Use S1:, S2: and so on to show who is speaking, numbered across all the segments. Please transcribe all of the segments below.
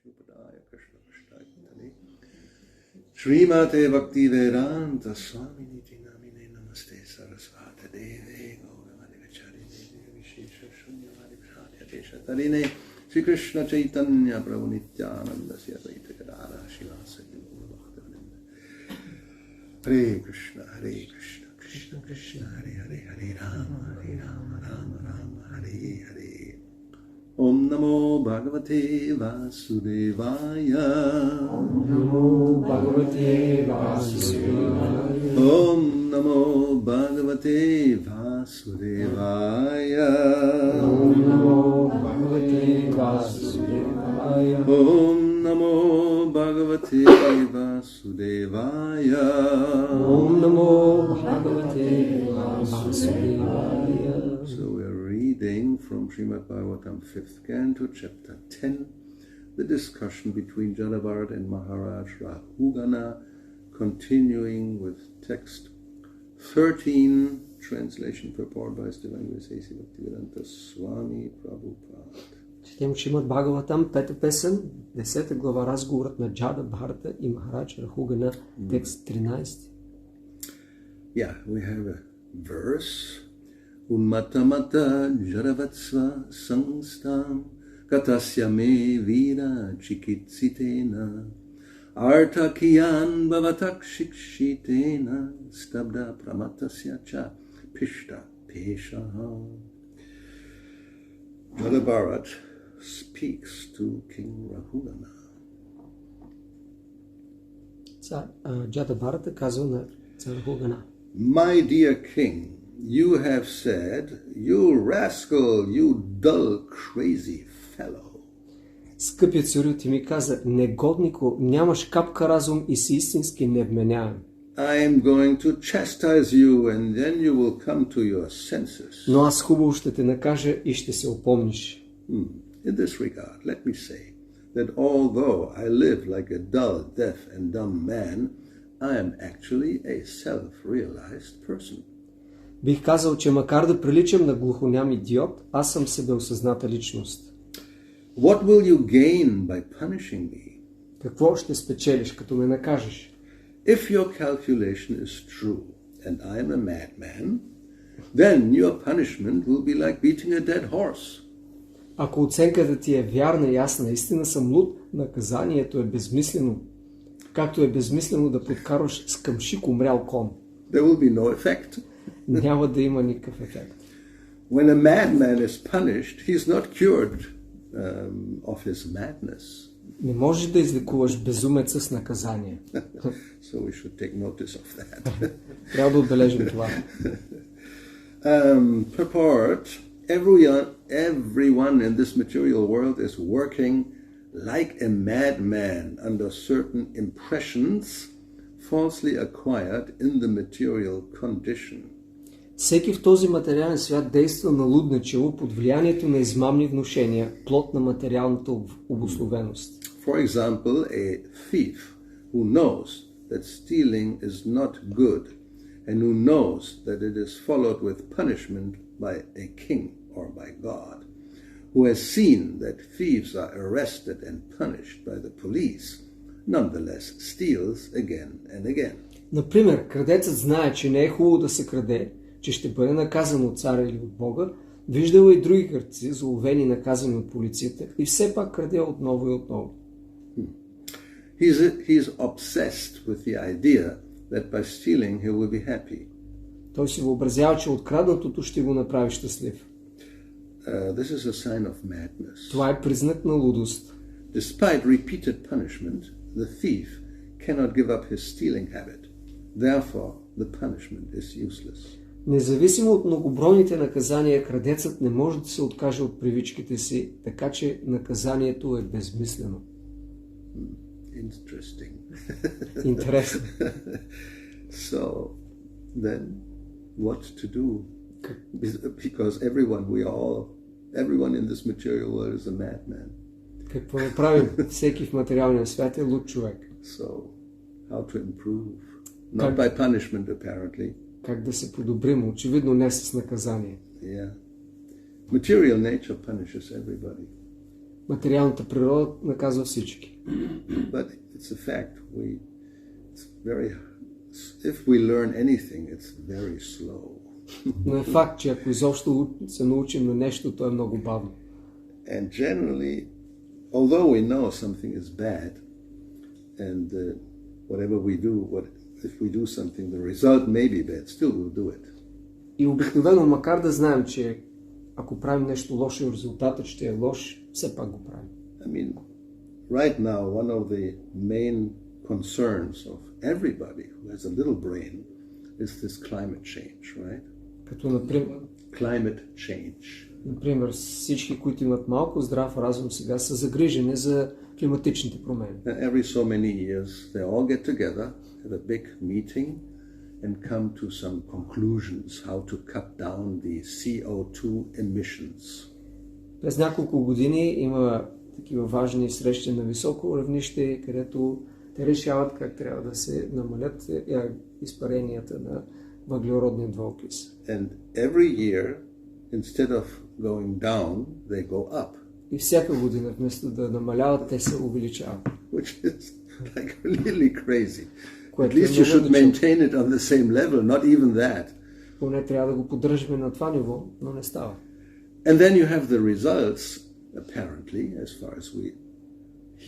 S1: Vishnupadaya Krishna Prashtayatale Srimate Bhakti-Vedanta Swaminiti Namine Namaste Sarasvata Deve Gauravani Vachari Deve Vishesha Shunyavadi Bhradya Desha Tarine Sri Krishna Chaitanya Prabhu Nityananda Sri Advaita Gadara Shivasati Guru Bhaktavinda Hare Krishna Krishna Krishna Hare Hare Hare Rama Rama Rama Hare Hare Om Namo Bhagavate Vasudevaya
S2: Om Namo Bhagavate Vasudevaya
S1: Om Namo Bhagavate Vasudevaya
S2: Om Namo Bhagavate Vasudevaya
S1: Om Namo Bhagavate Vasudevaya
S2: Om Namo Bhagavate Vasudevaya.
S1: So we are reading from Srimad Bhagavatam 5th Canto, chapter 10, the discussion between Jadabharat and Maharaj Rahugana, continuing with text 13, translation purport by His Divine Grace A.C. Bhakti-Vedanta Swami Prabhupada.
S2: Четем Шримад Бхагаватам, 5-та песен, 10 глава, разговорът на Джада Бхарата и Махарадж Рахугана, текст 13.
S1: Yeah, we have a verse. Unmatamata Jadavatsva Sangstam Katasya me Vira Chikitsitena Artakiyan Bhavatak Shikshitena Stabda Pramatasya Cha Pishta Peshaha. Jadabharat speaks to King Rahugana.
S2: Джада Бхарата казва на цар Рахугана:
S1: My dear king, you have said, you rascal, you dull, crazy fellow.
S2: Скъпият царю, ти ми каза: негоднико, нямаш капка разум и си истински невменяем.
S1: I am going to chastise you and then you will come to your senses.
S2: Но аз хубаво ще те накажа и ще се опомниш.
S1: In this regard, let me say that although I live like a dull, deaf and dumb man, I am actually a self-realized person.
S2: Бих казал, че макар да приличам на глухоням идиот, аз съм себеосъзната личност.
S1: What will you gain by punishing me?
S2: Какво ще спечелиш, като ме накажеш?
S1: If your calculation is true and I am a madman, then your punishment will be like beating a dead horse.
S2: Ако оценката ти е вярна и аз наистина съм луд, наказанието е безмислено. Както е безмислено да подкарваш с къмшик умрял кон.
S1: There will be no effect.
S2: Няма да има никакъв ефект.
S1: When a madman is punished, he is not cured of his madness.
S2: Не можеш да излекуваш безумеца с наказание.
S1: So we should take notice of that.
S2: Трябва да отбележим това.
S1: Purport, everyone in this material world is working like a madman under certain impressions falsely acquired in the material condition.
S2: Всеки в този материален свят действа налудничево под влиянието на измамни внушения, плод на материалната обусловеност.
S1: For example, a thief who knows that stealing is not good and who knows that it is followed with punishment by a king or by God, who has seen that thieves are arrested and punished by the police, nonetheless steals again and again.
S2: Например, крадецът знае, че не е хубаво да се краде, че ще бъде наказан от царя или от Бога, виждал и други крадци, заловени и наказани от полицията, и все пак краде отново и отново.
S1: He's obsessed with the idea that by stealing he will be happy.
S2: Той си въобразява, че откраднатото ще го направи щастлив.
S1: This is a sign of madness.
S2: Това е признак на лудост.
S1: Despite repeated punishment, the thief cannot give up his stealing habit. Therefore, the punishment is useless.
S2: Независимо от многобройните наказания, крадецът не може да се откаже от привичките си, така че наказанието е безмислено.
S1: Interesting.
S2: Интересно.
S1: So, then, what to do? Because everyone in this material world is a madman.
S2: Какво да правим? Всеки в материалния свят е луд човек.
S1: So, how to improve? Not by punishment, apparently.
S2: Как да се подобрим? Очевидно не с наказание.
S1: Yeah. Material nature punishes everybody.
S2: Материалната природа наказва всички.
S1: But it's a fact. If we learn anything, it's very slow.
S2: Но е факт, че ако изобщо се научим на нещо, то е много бавно.
S1: And generally, although we know something is bad, and whatever we do, if we do something, the result may be bad, still we'll do it.
S2: И обикновено, макар да знаем, че ако правим нещо лошо и резултатът ще е лош, все пак го правим.
S1: I mean, right now, one of the main concerns of everybody who has a little brain is this climate change, right?
S2: Като, например,
S1: Climate change.
S2: Например, всички, които имат малко здрав разум сега, са загрижени за климатичните промени.
S1: And every so many years, they all get together, have a big meeting, and come to some conclusions how to cut down the CO2 emissions.
S2: През няколко години има такива важни срещи на високо равнище, където те решават как трябва да се намалят изпаренията на въглеродния двуокис.
S1: And every year, instead of going down, they go up.
S2: И всяка година, вместо да намаляват, те се увеличават.
S1: Which is like really crazy. At
S2: Което
S1: least you should maintain it on the same level, not even that.
S2: Поне трябва да го поддържаме на това ниво, но не става.
S1: And then you have the results, apparently, as far as we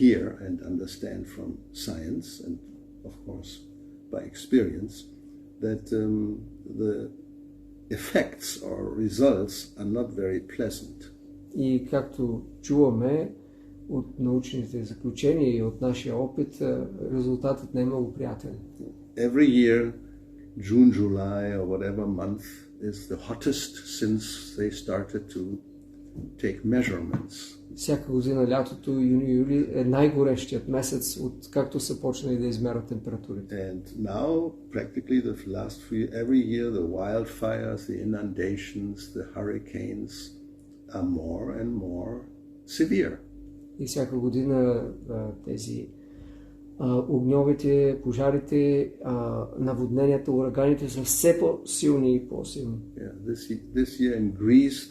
S1: hear and understand from science, and of course by experience, that the effects or results are not very pleasant.
S2: И както чуваме от научните заключения и от нашия опит, резултатът не е много приятен.
S1: Every year, June, July, or whatever month is the hottest since they started to take measurements.
S2: Всяка година лятото, юни-юли е най-горещият месец, от както са почнали да измерят температурите.
S1: And now, practically every year, the wildfires, the inundations, the hurricanes are more and more severe.
S2: И всяка година тези огньовите, пожарите, наводненията, ураганите са все по-силни и по-силни.
S1: Yeah, this year in Greece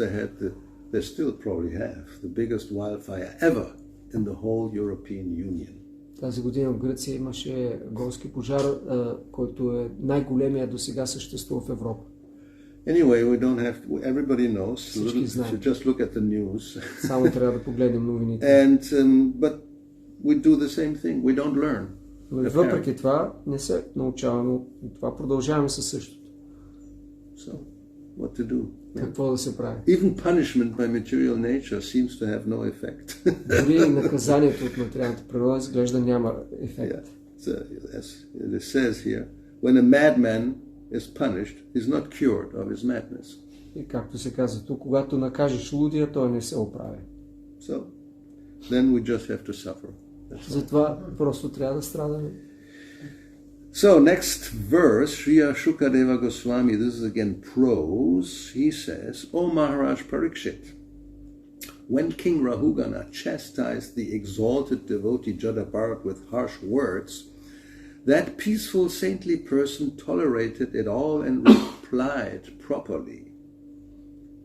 S1: they still probably have the biggest wildfire ever in the whole European Union.
S2: Тази година в Гърция имаше горски пожар, който е най-големия до сега съществува в Европа.
S1: Anyway, we don't have to, everybody knows. So just look at the news.
S2: Само трябва да погледнем новините.
S1: But we do the same thing. We don't learn.
S2: Но въпреки това не се научаваме, това продължаваме със същото.
S1: So, what to do?
S2: Какво да се прави?
S1: Even punishment by material nature seems to have no effect.
S2: Дори наказанието от материалната природа изглежда няма ефект.
S1: Yeah. So, as it says here, when a madman is punished, he's not cured of his madness.
S2: И както се казва тук, когато накажеш лудия, той не се оправя.
S1: So, then we just have to suffer.
S2: Затова просто трябва да страдаме.
S1: So, next verse, Sriya Shukadeva Goswami, this is again prose, he says, O Maharaj Parikshit, when King Rahugana chastised the exalted devotee Jadabharat with harsh words, that peaceful saintly person tolerated it all and replied properly.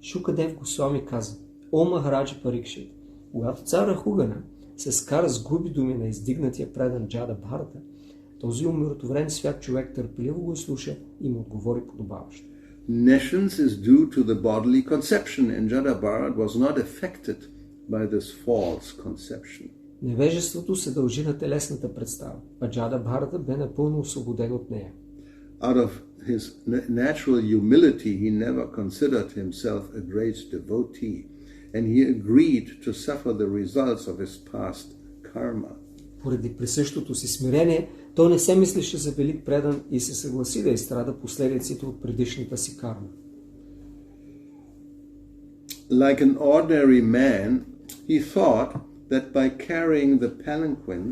S2: Шукадев Госвами каза: О Махараджа Парикшит, когато цар Рахугана се скара с груби думи на издигнатия предан Джада Бхарата, този умиротворен свят човек търпеливо го слуша и му отговори подобаващо.
S1: Nescience is due to the bodily conception, and Jada Bharat was not affected by this false conception.
S2: Невежеството се дължи на телесната представа, а Джада Бхарата бе напълно освободен от нея.
S1: Out of his natural humility, he never considered himself a great devotee, and he agreed to suffer the results of his past karma.
S2: Поради присъщото си смирение, той не се мислеше за велик предан и се съгласи да изстрада последиците от предишната си карма.
S1: Like an ordinary man, he thought that by carrying the palanquin,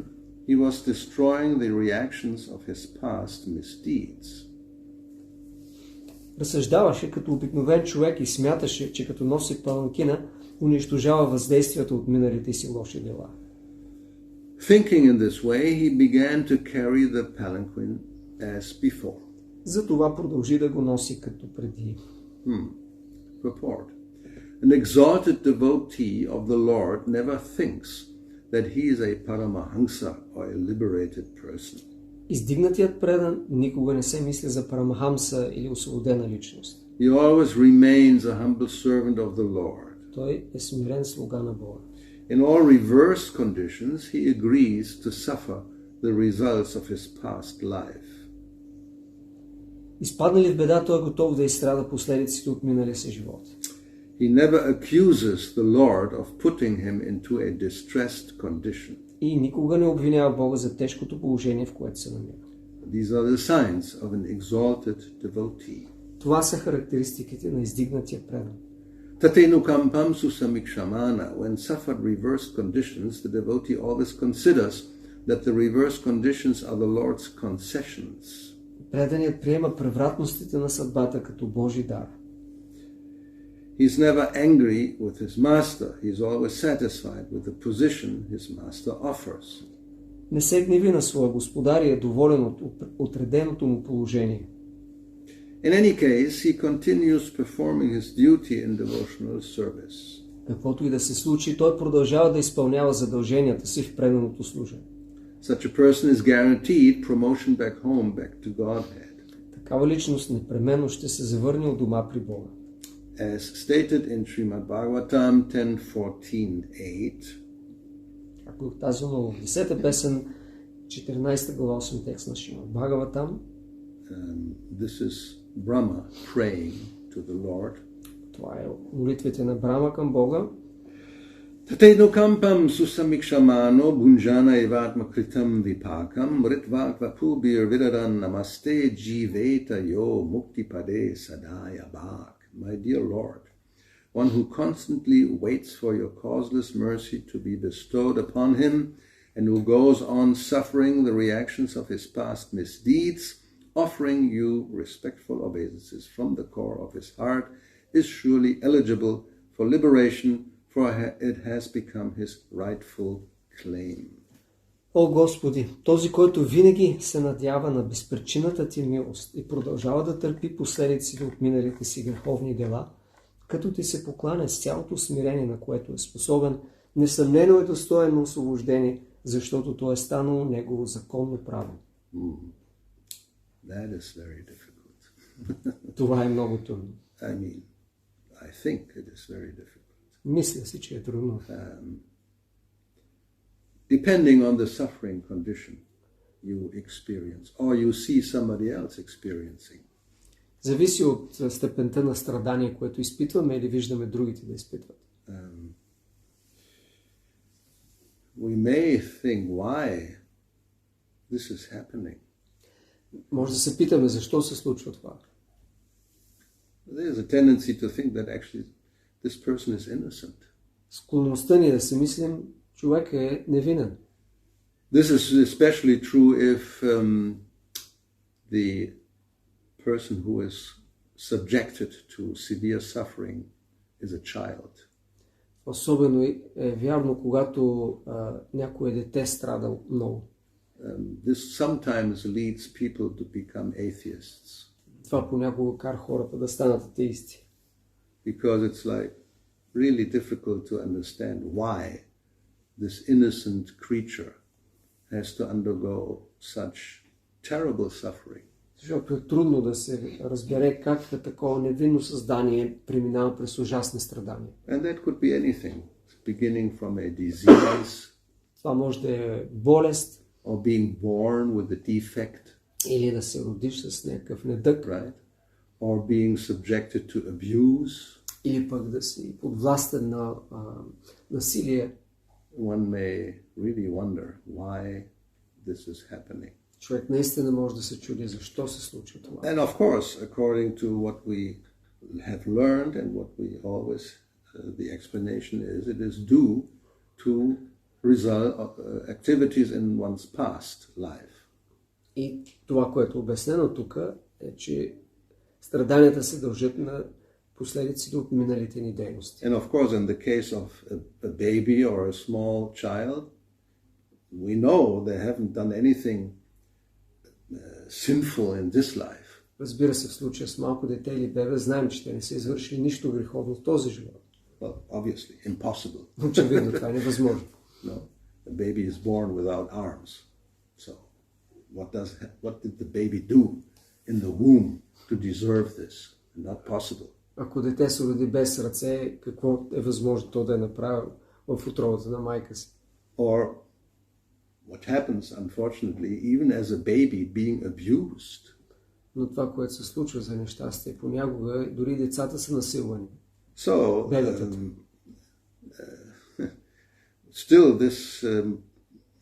S1: he was destroying the reactions of his past misdeeds.
S2: Разсъждаваше като обикновен човек и смяташе, че като носи паланкина, унищожава въздействието от миналите си лоши дела.
S1: Thinking in this way, he began to carry the palanquin as before.
S2: Затова продължи да го носи като преди.
S1: Purport. An exalted devotee of the Lord never thinks that he is a paramahansa or a liberated person.
S2: Издигнатият предан никога не се мисли за парамахамса или освободена личност.
S1: He always remains a humble servant of the Lord.
S2: Той е смирен слуга на Бога.
S1: In all reverse conditions, he agrees to suffer the results of his past life.
S2: Изпаднали в беда, той е готов да изстрада последиците от миналия си живот.
S1: He never accuses the Lord of putting him into a distressed condition.
S2: И никога не обвинява Бога за тежкото положение, в което се намира.
S1: These are the signs of an exalted devotee.
S2: Това са характеристиките на издигнатия предан.
S1: Tatenukampam susamikshamana. When suffered reverse conditions, the devotee always considers that the reverse conditions are the Lord's concessions.
S2: Преданият приема превратностите на съдбата като Божи дар.
S1: He's never angry with his master. He's always satisfied with the position his master offers.
S2: Не се гневи на своя господар и е доволен от отреденото му положение.
S1: In any case, he continues performing his duty in devotional service.
S2: Каквото и да се случи, той продължава да изпълнява задълженията си в преданото служене.
S1: Such a person is guaranteed promotion back home, back to Godhead.
S2: Такава личност непременно ще се завърне от дома при Бога.
S1: As stated in Srimad Bhagavatam 10:14-8,
S2: Както е казано в 10-та песен, 14 глава 8 текст на Шримад Бхагаватам,
S1: this is Brahma praying to the Lord.
S2: това е молитвите на Брама към Бога.
S1: Tatenukampam susamikshamano bhunjana evatma kritam vipakam ritvak vapubir vidaran namaste jiveta yo muktipade sadaya bhak. My dear Lord, one who constantly waits for your causeless mercy to be bestowed upon him and who goes on suffering the reactions of his past misdeeds, offering you respectful obeisances from the core of his heart, is surely eligible for liberation, for it has become his rightful claim.
S2: О Господи, този, който винаги се надява на безпричинната ти милост и продължава да търпи последиците от миналите си греховни дела, като ти се покланя с цялото смирение, на което е способен, несъмнено е достоен на освобождение, защото то е станало негово законно право.
S1: That is very difficult.
S2: Това е много трудно.
S1: I think it is very difficult.
S2: Мисля си, че е трудно.
S1: Depending on the suffering condition you experience or you see somebody else experiencing.
S2: Зависи от степента на страдание, което изпитваме или виждаме другите да изпитват.
S1: We may think why this is happening.
S2: Може да се питаме защо се случва това.
S1: There is a tendency to think that actually this person is innocent.
S2: Склонността ни да си мислим, човек е невинен.
S1: This is especially true if the person who is subjected to severe suffering is a child.
S2: Особено е вярно, когато някое дете страда много.
S1: This sometimes leads people to become atheists.
S2: Това понякога кара хората да станат атеисти.
S1: Because it's like really difficult to understand why this innocent creature has to undergo such terrible suffering.
S2: Защото е трудно да се разбере как такова невинно създание преминава през ужасни страдания.
S1: And that could be anything, beginning from a disease.
S2: Това може да е болест.
S1: Or being born with a defect.
S2: Или да се родиш с някакъв недък.
S1: Right? Or being subjected to abuse.
S2: Или пък да си подвластен на насилие.
S1: One may really wonder why this is happening.
S2: Човек наистина може да се чуди защо се случва това.
S1: And of course, according to what we have learned and what we always, the explanation is, it is due to activities in one's past life.
S2: И това, което е обяснено тук, е, че страданията се дължат на последиците от миналите ни дейности.
S1: And of course, in the case of a baby or a small child, we know they haven't done anything sinful in this life.
S2: Разбира се, в случая с малко дете или бебе, знаем, че те не са извършили нищо греховно в този живот.
S1: Well, obviously, impossible.
S2: Очевидно, това е невъзможно.
S1: No, a baby is born without arms. So, what did the baby do in the womb to deserve this? Not possible.
S2: Ако дете се роди без ръце, какво е възможно то да е направил в утробата на майка си?
S1: Or what happens, unfortunately, even as a baby being abused.
S2: Но това, което се случва за нещастие, понякога дори децата са насилвани.
S1: So, still this,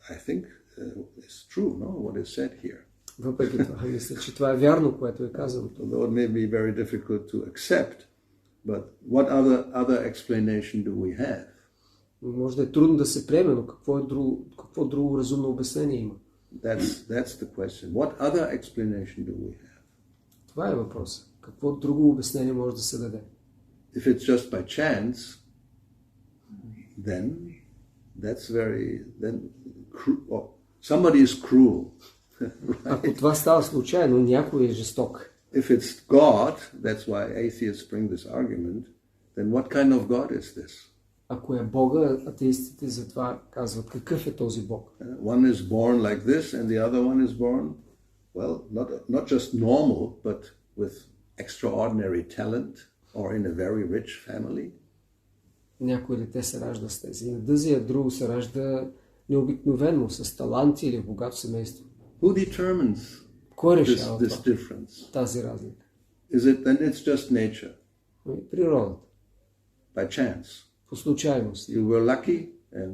S1: I think, is true, no? What is said here.
S2: Въпреки това, мисля, че това е вярно, което е казано.
S1: Although it may be very difficult to accept, but what other explanation do we have?
S2: Може да е трудно да се приеме, но какво друго разумно обяснение има?
S1: That's the question. What other explanation do we have?
S2: Това е въпрос. Какво друго обяснение може да се даде?
S1: If it's just by chance, then somebody is cruel.
S2: Ако това става случайно, някой е жесток.
S1: If it's God, that's why atheists bring this argument, then what kind of God is this?
S2: Ако е Бога, атеистите затова казват, какъв е този Бог?
S1: One is born like this and the other one is born, well, not just normal, but with extraordinary talent or in a very rich family.
S2: Някой дете се ражда с тези недъзи, а друго се ражда необикновено, с таланти или в богато семейство.
S1: Who determines
S2: Кой решава
S1: this difference?
S2: Тази разлика?
S1: Then it's just nature?
S2: Природата.
S1: By chance?
S2: По случайност.
S1: You were lucky and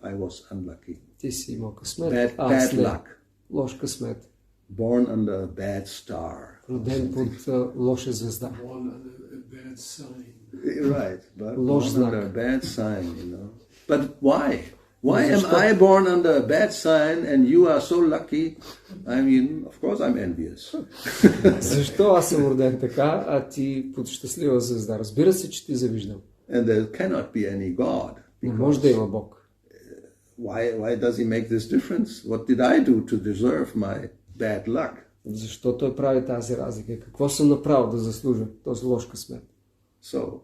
S1: I was unlucky.
S2: Ти си имал късмет,
S1: Bad luck.
S2: Лош късмет.
S1: Born under a bad star.
S2: Роден под лоша звезда.
S3: Born under a bad sign.
S1: Right, but
S2: Лош
S1: born
S2: знак.
S1: under a bad sign, you know. But why? Why am I born under a bad sign and you are so lucky? I mean, of course I'm envious.
S2: Защо аз съм роден така, а ти под щастлива звезда? Разбира се, че ти завиждам.
S1: And there cannot be any God.
S2: Не може да има Бог.
S1: Why does he make this difference? What did I do to deserve my bad luck?
S2: Защо той прави тази разлика? Какво съм направил да заслужа този лош късмет?
S1: So,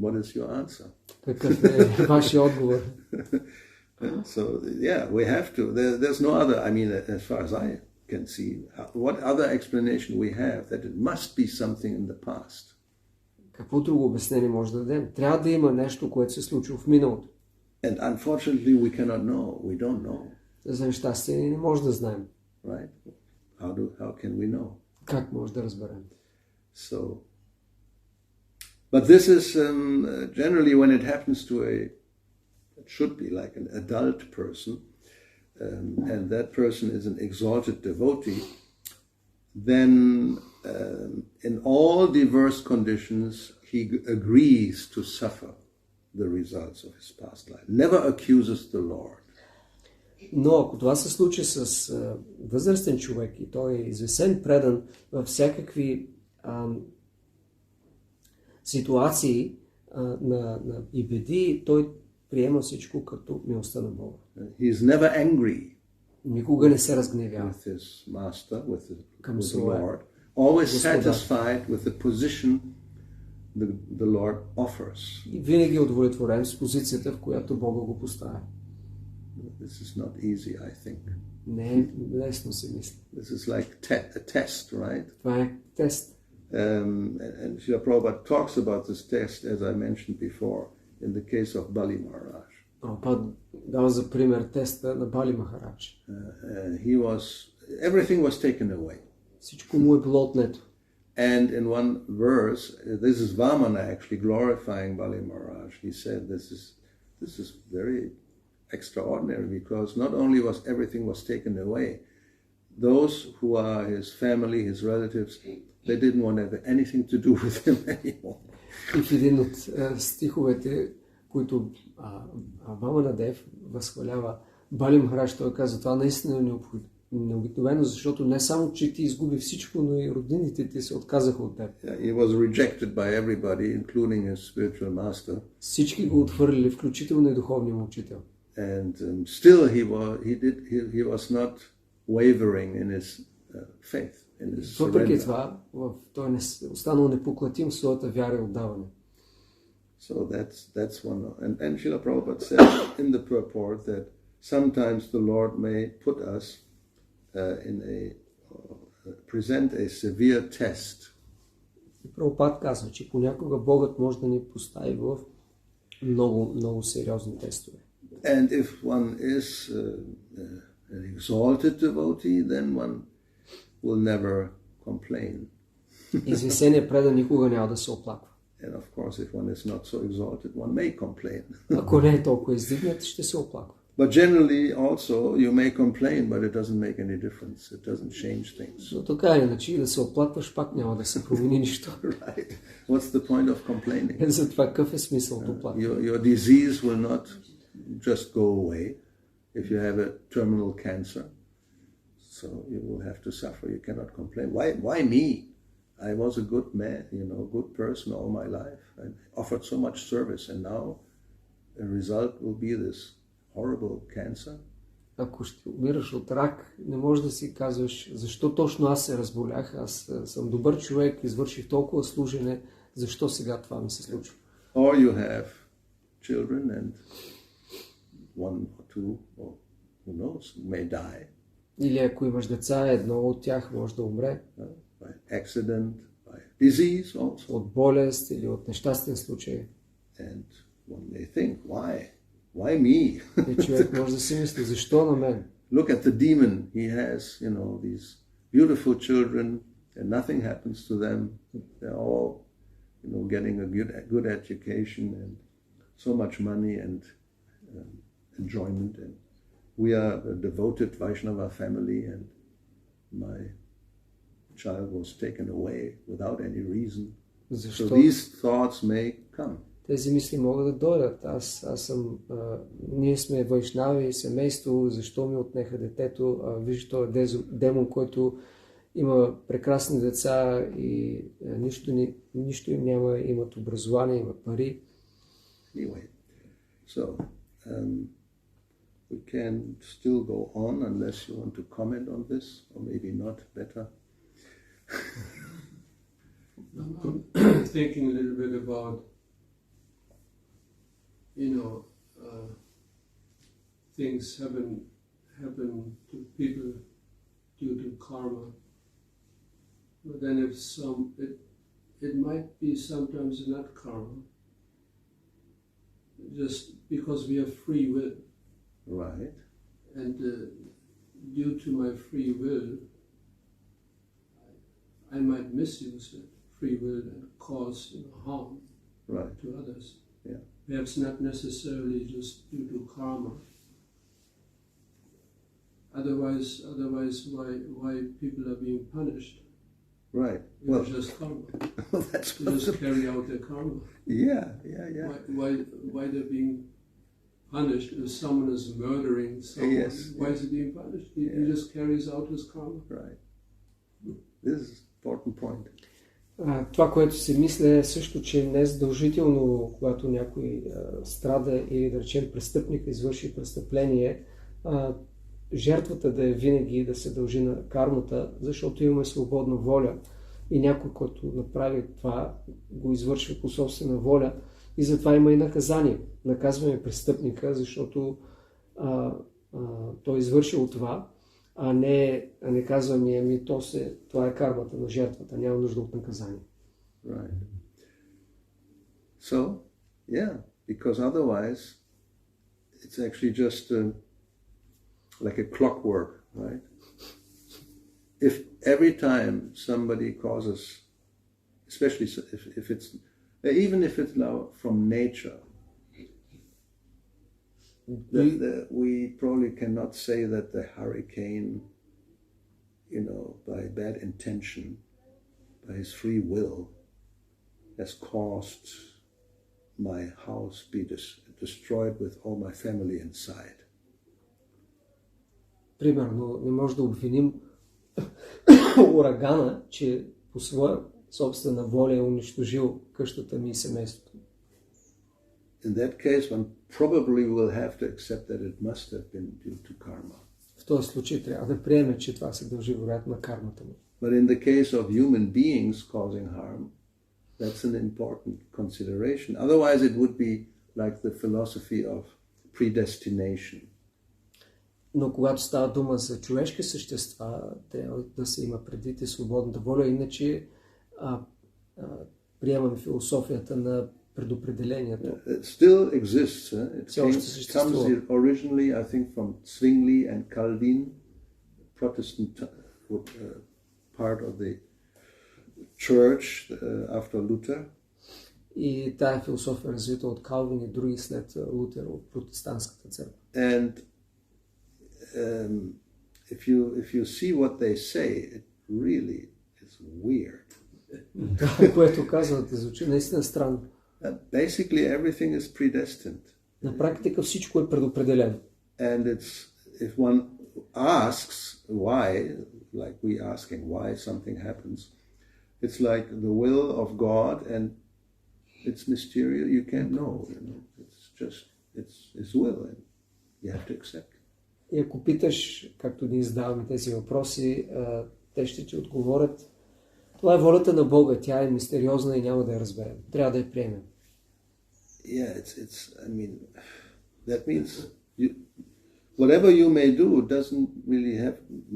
S1: what is your answer?
S2: Какъв е вашия отговор?
S1: So, yeah, we have to. There's no other, I mean, as far as I can see, what other explanation we have that it must be something in the past.
S2: Какво друго обяснение може да дадем? Трябва да има нещо, което се случва в миналото.
S1: And unfortunately, we cannot know. We don't know.
S2: За нещастие не може да знаем.
S1: Right? How can we know?
S2: Как може да разберем?
S1: So, but this is generally when it happens to it should be like an adult person, and that person is an exalted devotee, then in all diverse conditions, he agrees to suffer the results of his past life. Never accuses the Lord.
S2: Но ако това се случи с възрастен човек и той е извесен, предан във всякакви ситуации и беди, той приема всичко като милостта на Бога.
S1: He is never angry.
S2: Никога не се разгневява.
S1: With his master, with the
S2: своя
S1: Lord. Always
S2: Господар.
S1: satisfied with the position the Lord offers.
S2: И винаги е удовлетворен с позицията, в която Бога го поставя.
S1: This is not easy, I think.
S2: Не е лесно, си мисля.
S1: This is like a test, right?
S2: Това е тест.
S1: And Srila Prabhupada talks about this test, as I mentioned before, in the case of Bali Maharaj.
S2: Прабхупад дава за пример теста на Бали Махарадж.
S1: Everything was taken away.
S2: Всичко му е било отнето.
S1: And in one verse, this is Vamana actually glorifying Bali Maharaj. He said this is very extraordinary because not only was everything was taken away, those who are his family, his relatives, they didn't want to have anything to do with him anymore.
S2: И в един от стиховете, които Вамана Дев възхвалява Бали Махарадж, той казва, това наистина е необикновено, защото не само, че ти изгуби всичко, но и роднините ти се отказаха от теб.
S1: He was rejected by everybody, including his spiritual master.
S2: Всички го отхвърлили, включително и духовния му учител.
S1: And still he was not wavering in his faith, in his
S2: Въпреки
S1: surrender.
S2: това, той е останал непоклатим в своята вяра и отдаване.
S1: So that's one. And Srila Prabhupada said in the purport that sometimes the Lord may put us present a severe test.
S2: Прабхупад казва, че понякога Богът може да ни постави в много сериозни тестове.
S1: And if one is an exalted devotee, then one will never complain.
S2: Извисеният предан никога няма да се оплаква.
S1: And of course, if one is not so exalted, one may complain.
S2: Ако не е толкова издигнат, ще се оплаква.
S1: But generally also you may complain, but it doesn't make any difference. It doesn't change things.
S2: Но така или иначе, да се оплакваш, пак няма да се промени нищо.
S1: Right. What's the point of complaining?
S2: Затова какъв е смисъл от оплакване?
S1: Your disease will not just go away if you have a terminal cancer. So you will have to suffer. You cannot complain. Why me? I was a good man, good person all my life. I offered so much service, and now the result will be this horrible cancer.
S2: Ако ще умираш от рак, не можеш да си казваш, защо точно аз се разболях, аз съм добър човек, извърших толкова служене, защо сега това ми се случва?
S1: Or you have children and one or two, or who knows, may die.
S2: Или ако имаш деца, едно от тях може да умре.
S1: By accident, by disease also.
S2: От болест или от нещастен случай.
S1: And one may think, why me?
S2: И човек може да си мисли, защо на мен?
S1: Look at the demon. He has, these beautiful children, and nothing happens to them. They're all, getting a good education and so much money and enjoyment. And we are a devoted Vaishnava family, and my child was taken away without any reason. So these thoughts may come.
S2: Тези мисли могат да дойдат. Ние сме вайшнави, семейство, защо ми отнеха детето? Виж, той е демон, който има прекрасни деца и нищо им няма, имат образование, имат пари.
S1: Anyway, so we can still go on unless you want to comment on this, or maybe not, better.
S3: I'm thinking a little bit about things happen to people due to karma. But then it might be sometimes not karma, just because we have free will.
S1: Right.
S3: And due to my free will, I might misuse that free will and cause harm to others.
S1: Yeah.
S3: Perhaps not necessarily just due to karma. Otherwise, why people are being punished?
S1: Right.
S3: It's just karma.
S1: Well, that's
S3: they just carry out their karma.
S1: Yeah.
S3: Why they're being punished if someone is murdering someone?
S1: Yes.
S3: Why is he being punished? He just carries out his karma.
S1: Right. This is an important point.
S2: Това, което си мисля е също, че не е задължително, когато някой страда или, да речем, престъпник извърши престъпление, жертвата да е винаги да се дължи на кармата, защото имаме свободна воля и някой, който направи това, го извършва по собствена воля и затова има и наказание. Наказваме престъпника, защото той е извършил това, а не казваме, това е кармата на жертвата, няма нужда от наказание.
S1: Right. So, yeah, because otherwise it's actually just like a clockwork, right? If every time somebody causes, especially if it's, even if it's now from nature, we probably cannot say that the hurricane, by bad intention, by his free will, has caused my house be destroyed with all my family inside.
S2: Примерно, не може да обвиним урагана, че по своя собствена воля е унищожил къщата ми и семейството.
S1: In that case, one probably will have to accept that it must have been due to karma.
S2: В този случай трябва да приеме, че това се дължи вероятно на кармата му.
S1: But in the case of human beings causing harm, That's an important consideration. Otherwise, it would be like the philosophy of predestination.
S2: Но когато става дума за човешки същества, трябва да се има предвид и свободната воля, иначе приемаме философията на предопределението.
S1: It still exists. It
S2: Все още съществува.
S1: comes originally, I think, from Zwingli and Calvin, Protestant part of the church after Luther.
S2: И тая философия е развита от Калвин и други след Лутер от протестантската църква.
S1: And if you see what they say, it really is weird.
S2: Това, което казвате, звучи наистина странно.
S1: Basically, everything is predestined.
S2: На практика всичко е предопределено.
S1: And if one asks why, like we asking why something happens, it's like the will of God, and it's mysterious. You can't know. It's just it's His will, and you have to accept.
S2: И ако питаш, както ние задаваме тези въпроси, те ще ти отговорят. Това е волята на Бога. Тя е мистериозна и няма да я разберем. Трябва да я приемем.
S1: Yeah, I mean, that means whatever you may do doesn't really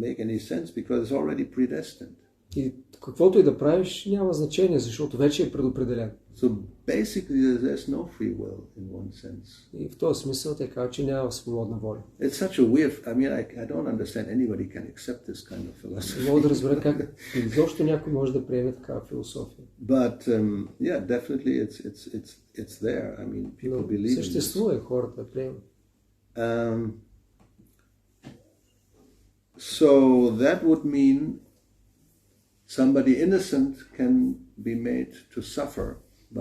S1: make any sense because it's already predestined.
S2: И каквото и да правиш, няма значение, защото вече е предопределено.
S1: So basically there's no free will in one sense.
S2: И в този смисъл те казва, че няма свободна воля.
S1: It's such a weird, I mean, I don't understand anybody can accept this kind of philosophy.
S2: Мога да разбера как изобщо някой може да приеме такава философия.
S1: But yeah, definitely it's there. I mean, people believe in this.
S2: Съществува и хората приемат.
S1: So that would mean somebody innocent can be made to suffer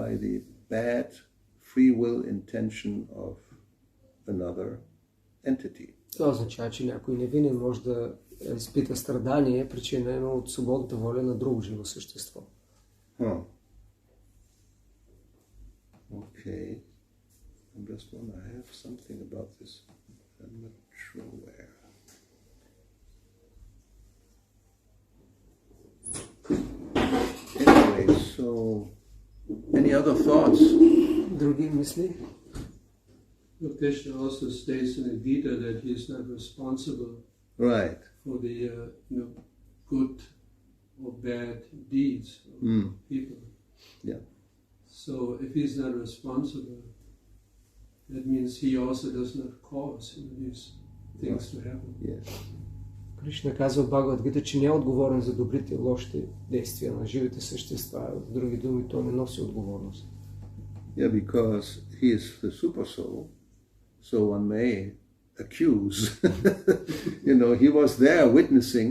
S1: by the bad free will intention of another entity.
S2: Това означава, че някой невинен може да изпита страдание, причинено от свободната воля на друго живо същество.
S1: Okay. I just want to have something about this. I'm not sure where. Anyway, so any other thoughts?
S2: Други мисли?
S3: Krishna also states in the Gita that he is not responsible
S1: Right.
S3: for the good or bad deeds of people.
S1: Yeah.
S3: So if he's not responsible, that means he also does not cause these things to happen.
S1: Yes.
S2: Кришна казва в Бхагавад-гита, че не е отговорен за добрите и лошите действия на живите същества. С други думи, той не носи отговорност.
S1: Yeah, because he is the super soul, so one may accuse. He was there witnessing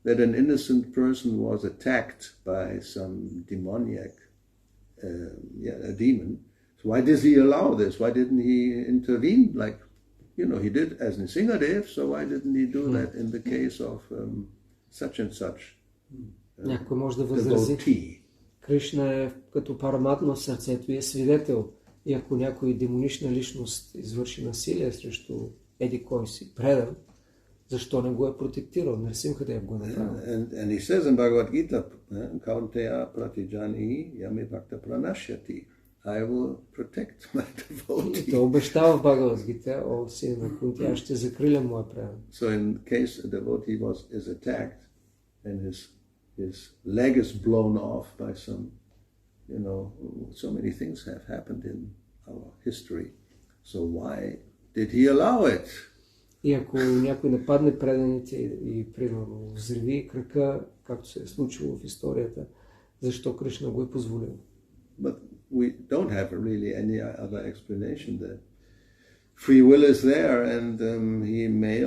S1: that an innocent person was attacked by some demoniac, a demon. So why did he allow this? Why didn't he intervene? Like, he did as Nrsingadev, so why didn't he do that in the case of such and such
S2: Някой може да възрази.
S1: devotee?
S2: Кришна е като параматма в сърцето и е свидетел. И ако някой демонична личност извърши насилие срещу еди кой си предан, защо не го е протектирал? Нрсимхадев го направил.
S1: And he says in Bhagavad Gita, Kaunteya pratijani yame bhakta pranashyati. I will protect my devotee.
S2: И той обещава в Бхагавад-гита, о син на Кунти, аз ще закриля моя предан.
S1: So in case a devotee is attacked and his leg is blown off by some, so many things have happened in our history. So why did he allow it?
S2: И ако някой нападне преданите и примерно взриви крака, както се е случило в историята, защо Кришна го е позволил?
S1: But we don't have really any other explanation that free will is there and he may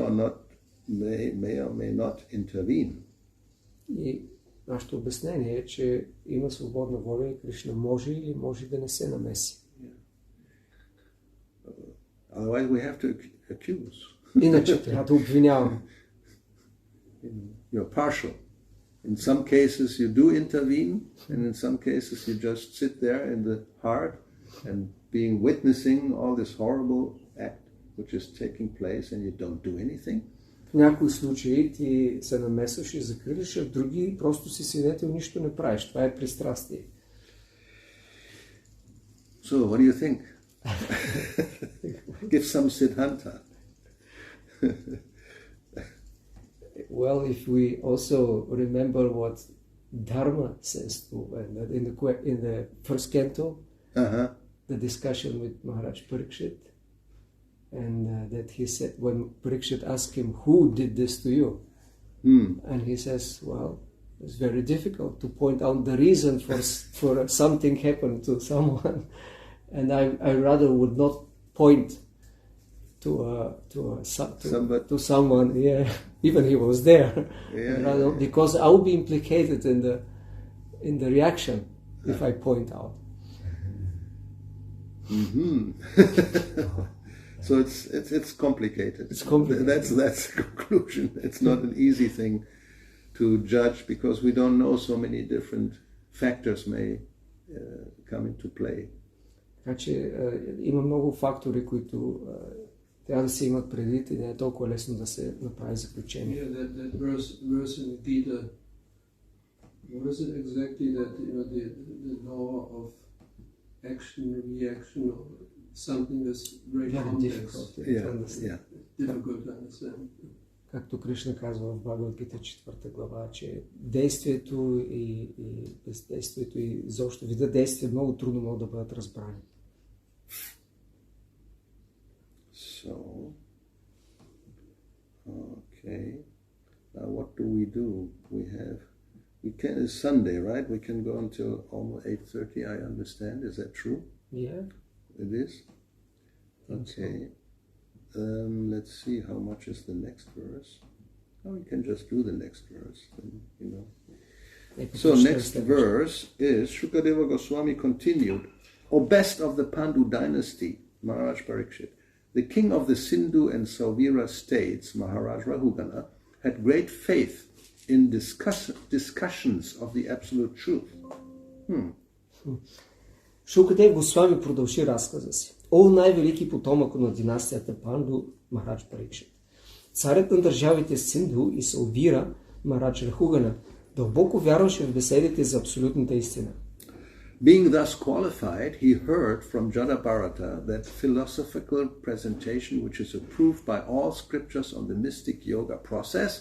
S1: or may not intervene.
S2: И нашето обяснение е, че има свободна воля и Кришна може или може да не се намеси.
S1: Otherwise we have to accuse.
S2: Иначе трябва да обвиняваме.
S1: You're partial. In some cases you do intervene, and in some cases you just sit there in the heart and witnessing all this horrible act which is taking place and you don't do anything.
S2: В някои случаи ти се намесваш и закриеш, а в други просто си свидетел, нищо не правиш. Това е пристрастие.
S1: So, what do you think? Give some Siddhanta.
S2: Well, if we also remember what Dharma says too, and in the first canto, the discussion with Maharaj Parikshit, and that he said, when Parikshit asked him, who did this to you? And he says, well, it's very difficult to point out the reason for something happened to someone, and I rather would not point to someone, even he was there, because I will be implicated in the reaction if I point out.
S1: So it's complicated.
S2: It's complicated.
S1: That's the conclusion. It's not an easy thing to judge because we don't know so many different factors may come into play.
S2: Така че има много фактори, които трябва да се имат предвид и не е толкова лесно да се направи заключение.
S3: That verse in the Gita, what is it exactly that, the law of action, reaction, or something that's very complex. Difficult to understand.
S2: Както Кришна казва в Бхагавад-гита 4 глава, че действието и бездействието и заобщо вида действия много трудно могат да бъдат разбрани.
S1: So, okay. Now what do? It's Sunday, right? We can go until almost 8:30, I understand. Is that true?
S2: Yeah.
S1: It is? Okay. Let's see how much is the next verse. Oh, we can just do the next verse. So next verse is, Shukadeva Goswami continued, O best of the Pandu dynasty, Maharaj Parikshit, the king of the Sindhu and Sauvira states, Maharaj Rahugana, had great faith in discussions of the absolute truth.
S2: Шукадев Госвами продължи разказа си. О, най-велики потомък на династията Панду, Марадж Парикшит. Царят на държавите Синдху и Саувира, Марадж Рахугана, дълбоко вярваше в беседите за абсолютната истина.
S1: Being thus qualified, he heard from Jadabharata that philosophical presentation which is approved by all scriptures on the mystic yoga process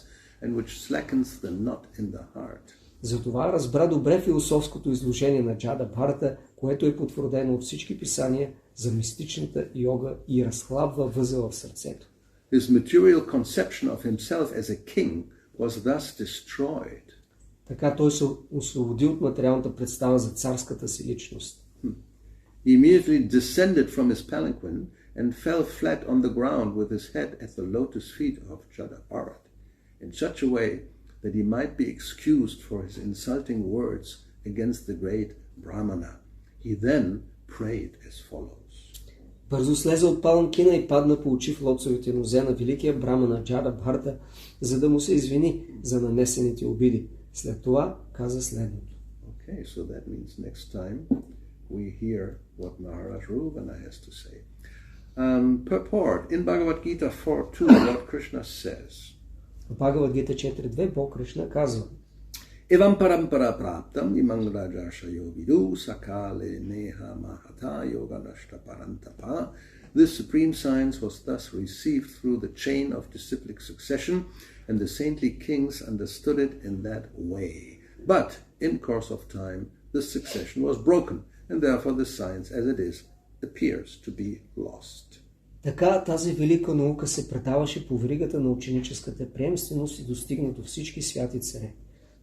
S1: and which slackens the knot in the heart.
S2: Затова разбра добре философското изложение на Джадабхарата, което е потвърдено от всички писания за мистичната йога и разхлабва възела в сърцето.
S1: His material conception of himself as a king was thus destroyed.
S2: Така той се освободи от материалната представа за царската си личност.
S1: He immediately descended from his palanquin and fell flat on the ground with his head at the lotus feet of Jadabharat, in such a way that he might be excused for his insulting words against the great Brahmana. He then prayed as follows.
S2: Бързо слезе от паланкина и падна по очи в лотосовите нозе на великия Брамана Джадабхарата, за да му се извини за нанесените обиди. След това каза следното.
S1: Okay, so that means next time we hear what Maharaj Rahugana has to say. Purport in Bhagavad Gita 4:2, Lord Krishna says.
S2: В Бхагавад-гита 4.2 Бог Кришна казва:
S1: Evam parampara praptam imang rajashayo vidu sakale neha mahata yoga nashta parantapa. This supreme science was thus received through the chain of disciplic succession, and the saintly kings understood it in that way. But in course of time, this succession was broken, and therefore the science as it is appears to be lost.
S2: Така тази велика наука се предаваше по веригата на ученическата приемственост и достигна до всички святи царе.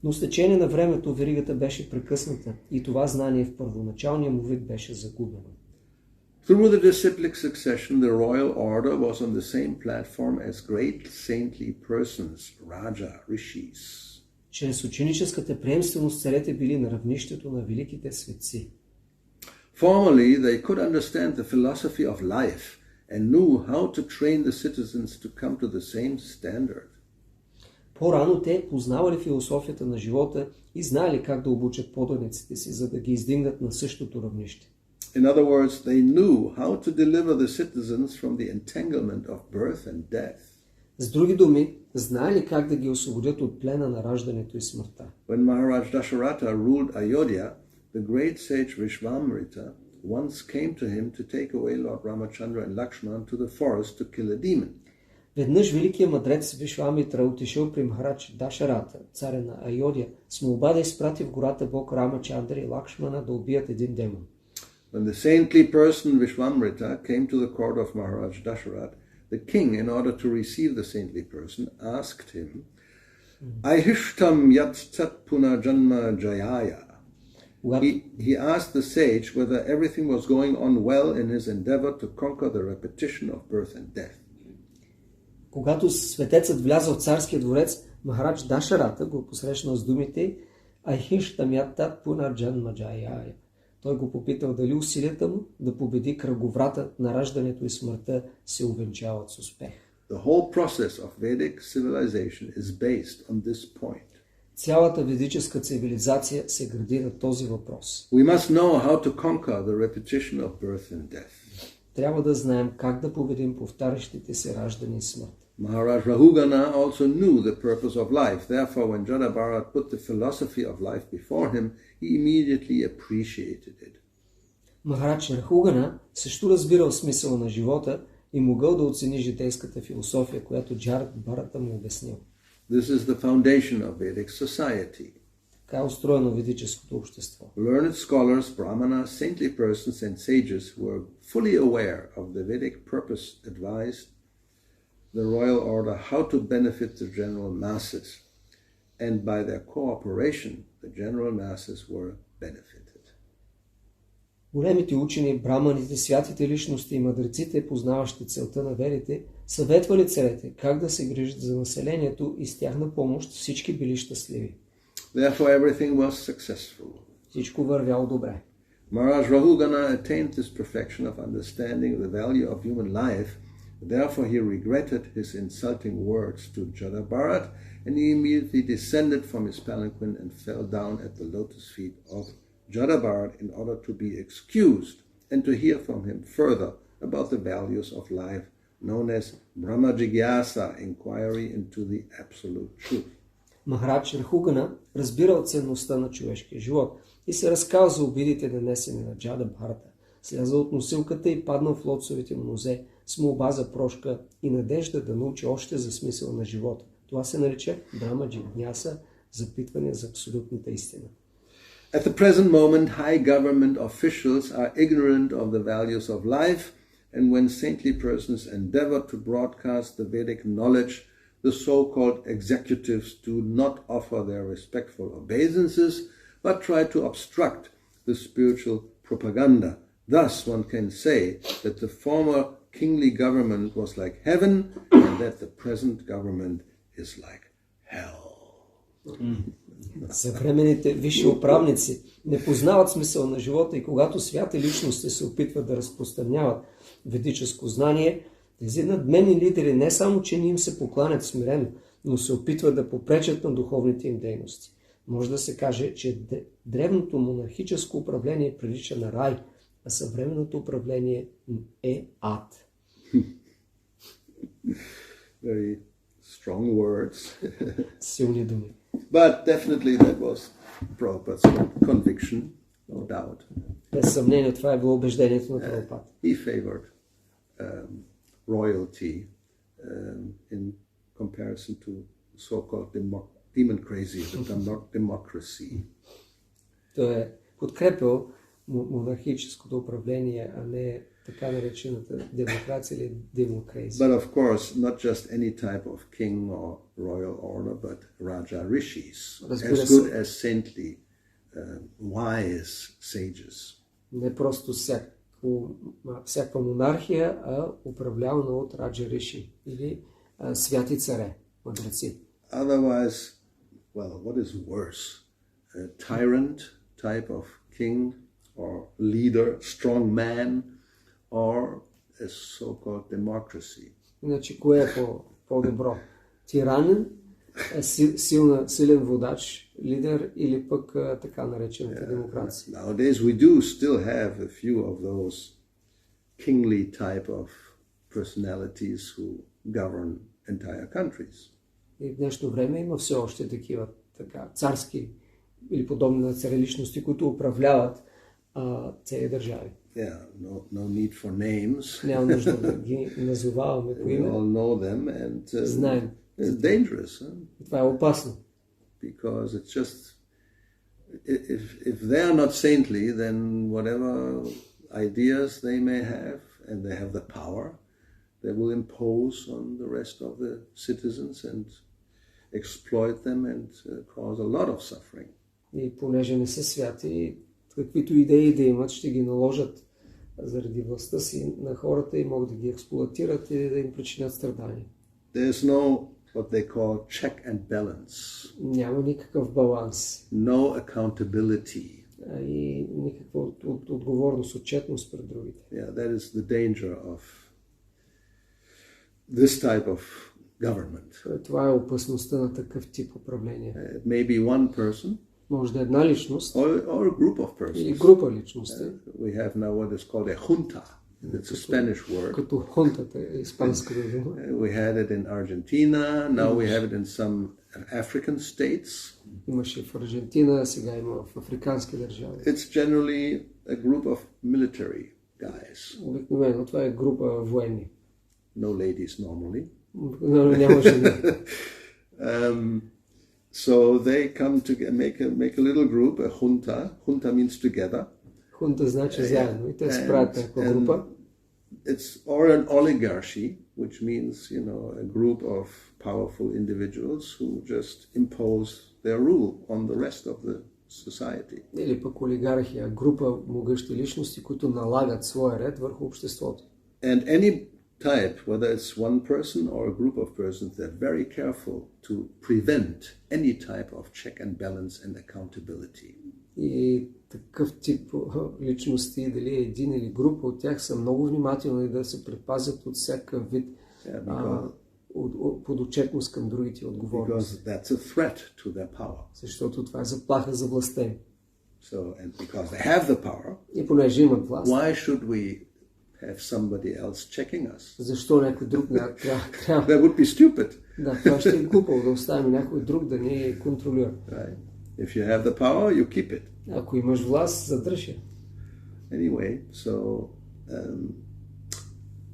S2: Но с течение на времето веригата беше прекъсната и това знание в първоначалния му вид беше загубено.
S1: Through the disciplic succession, the royal order was on the same platform as great saintly persons, Raja, Rishis.
S2: Чрез ученическата приемственост царете били на равнището на великите светци.
S1: Formerly, they could understand the philosophy of life and knew how to train the citizens to come to the same standard.
S2: По-рано те познавали философията на живота и знаели как да обучат поданиците си, за да ги издигнат на същото равнище.
S1: In other words, they knew how to deliver the citizens from the entanglement of birth and death.
S2: С други думи, знаели как да ги освободят от плена на раждането и смъртта.
S1: When Maharaj Dasharatha ruled Ayodhya, the great sage Vishvamrita once came to him to take away Lord Ramachandra and Lakshman to the forest to kill a demon.
S2: Веднъж великият мъдрец Вишвамитра отишъл при Махарадж Дашарата, царя на Айодия, с молба да изпрати в гората бог Рамачандра и Лакшмана да убият един демон.
S1: When the saintly person Vishwamrita came to the court of Maharaj Dasharat, the king, in order to receive the saintly person, asked him, Ahishtam yat tat punajanma jayaya. He asked the sage whether everything was going on well in his endeavor to conquer the repetition of birth and death.
S2: Когато светецът влязъл в царския дворец, Махарадж Дашарата го посрещнал с думите Ахиштам ят тат пунарджанма джаяя. Той го попитал дали усилията му да победи кръговрата на раждането и смъртта се увенчават с успех.
S1: The whole process of Vedic civilization is based on this point.
S2: Цялата ведическа цивилизация се гради на този въпрос.
S1: We must know how to conquer the repetition of birth and death.
S2: Трябва да знаем как да победим повтарящите се раждане и смърт.
S1: Maharaj Rahugana also knew the purpose of life. Therefore, when Jadabharat put the philosophy of life before him, he immediately appreciated it.
S2: Махарадж Рахугана също разбирал смисъла на живота и могъл да оцени житейската философия, която Джадабхарата му обяснил.
S1: This is the foundation of Vedic society.
S2: Така е устроено ведическото общество.
S1: Learned scholars, brahmanas, saintly persons and sages who were fully aware of the Vedic purpose advised the royal order how to benefit the general masses, and by their cooperation the general masses were benefited.
S2: Големите учени, браманите, святите личности и мъдреците, познаващи целта на ведите, съветвали царете как да се грижат за населението и с тяхна помощ всички били щастливи.
S1: Therefore everything was successful.
S2: Всичко вървяло добре.
S1: Maharaj Rahugana attained this perfection of understanding the value of human life. Therefore he regretted his insulting words to Jadabharat, and he immediately descended from his palanquin and fell down at the lotus feet of Jadabharat in order to be excused and to hear from him further about the values of life, known as Brahma Jigyasa, inquiry into the absolute truth.
S2: Махарадж Рахугана разбирал ценността на човешкия живот и се разкал за обидите, нанесени на Джадабхарата. Слязал от носилката и паднал в лотосовите му нозе с молба за прошка и надежда да научи още за смисъл на живота. Това се нарича Брама Джигняса, запитване за абсолютната истина.
S1: At the present moment, high government officials are ignorant of the values of life, and when saintly persons endeavor to broadcast the Vedic knowledge, the so-called executives do not offer their respectful obeisances, but try to obstruct the spiritual propaganda. Thus, one can say that the former kingly government was like heaven, and that the present government is like hell.
S2: Съвременните висши управници не познават смисъл на живота и когато святи личности се опитват да разпространяват ведическо знание, тези надменни лидери не само, че не им се покланят смирено, но се опитват да попречат на духовните им дейности. Може да се каже, че древното монархическо управление прилича на рай, а съвременното управление е ад.
S1: Very strong words.
S2: Силни думи.
S1: But definitely that was Prabhupada's conviction, no doubt.
S2: Без съмнение това е било убеждението на Прабхупада.
S1: He favored royalty in comparison to so-called demon-crazy, democracy.
S2: Той е подкрепил монархическото управление, а не така наречената демокрация или демокрация.
S1: But of course, not just any type of king or royal order, but Raja Rishis, as good as saintly, wise sages.
S2: Не просто всякаква монархия, а управлявана от Раджа Риши или святи царе, мъдреци.
S1: Otherwise, well, what is worse? A tyrant type of king or leader, strong man, or a so-called democracy?
S2: Иначе, кое е по-добро? Тиранин, силен водач, лидер или пък така наречената демокрация?
S1: Nowadays we do still have a few of those kingly type of personalities who govern entire countries.
S2: И в днешно време има все още такива царски или подобни на царе личности, които управляват цели държави.
S1: Yeah, no need for names.
S2: Няма нужда да ги назоваваме по
S1: We
S2: име.
S1: all know them, and
S2: Знаем.
S1: it's dangerous, huh?
S2: Това е опасно.
S1: Because it's just if they are not saintly, then whatever ideas they may have, and they have the power, they will impose on the rest of the citizens and exploit them and cause a lot of suffering.
S2: И понеже не са святи, каквито идеи да имат, ще ги наложат заради властта си на хората и могат да ги експлоатират и да им причинят страдания.
S1: There's no what they call check and balance.
S2: Няма никакъв баланс.
S1: No accountability.
S2: И никаква отговорност, отчетност пред другите.
S1: Yeah, that is the danger of this type of government.
S2: Това е опасността на такъв тип управление.
S1: It may be one person
S2: Може да е една личност
S1: or a group of persons.
S2: или група личности.
S1: We have now what is called a junta. It's a Spanish word.
S2: Като хунтата е испанска дума.
S1: We had it in Argentina. Now we have it in some African states.
S2: Имаше в Аржентина, сега има в африкански държави.
S1: It's generally a group of military guys.
S2: Обикновено това е група военни.
S1: No ladies normally.
S2: Но няма жени.
S1: So they come to make a little group, a junta. Junta means together.
S2: Хунта значи заедно и те се правят някаква група.
S1: It's or an oligarchy, which means, a group of powerful individuals who just impose their rule on the rest of the society.
S2: Или пък олигархия, група могъщи личности, които налагат своя ред върху обществото.
S1: And any type, whether it's one person or a group of persons, they're very careful to prevent any type of check and balance and accountability.
S2: И такъв тип личности, дали един или група от тях, са много внимателни да се предпазят от всякакъв вид подотчетност към другите отговорности.
S1: Because that's a threat to their power.
S2: Защото това е заплаха за властта им.
S1: So, and because they have the power,
S2: и понеже имат власт,
S1: why should we have somebody else checking us?
S2: Защо някой друг трябва?
S1: That would be stupid.
S2: Да, това ще е глупаво да оставим някой друг да ни контролира.
S1: Right. If you have the power, you keep it.
S2: Ако имаш власт, задръж я.
S1: Anyway, so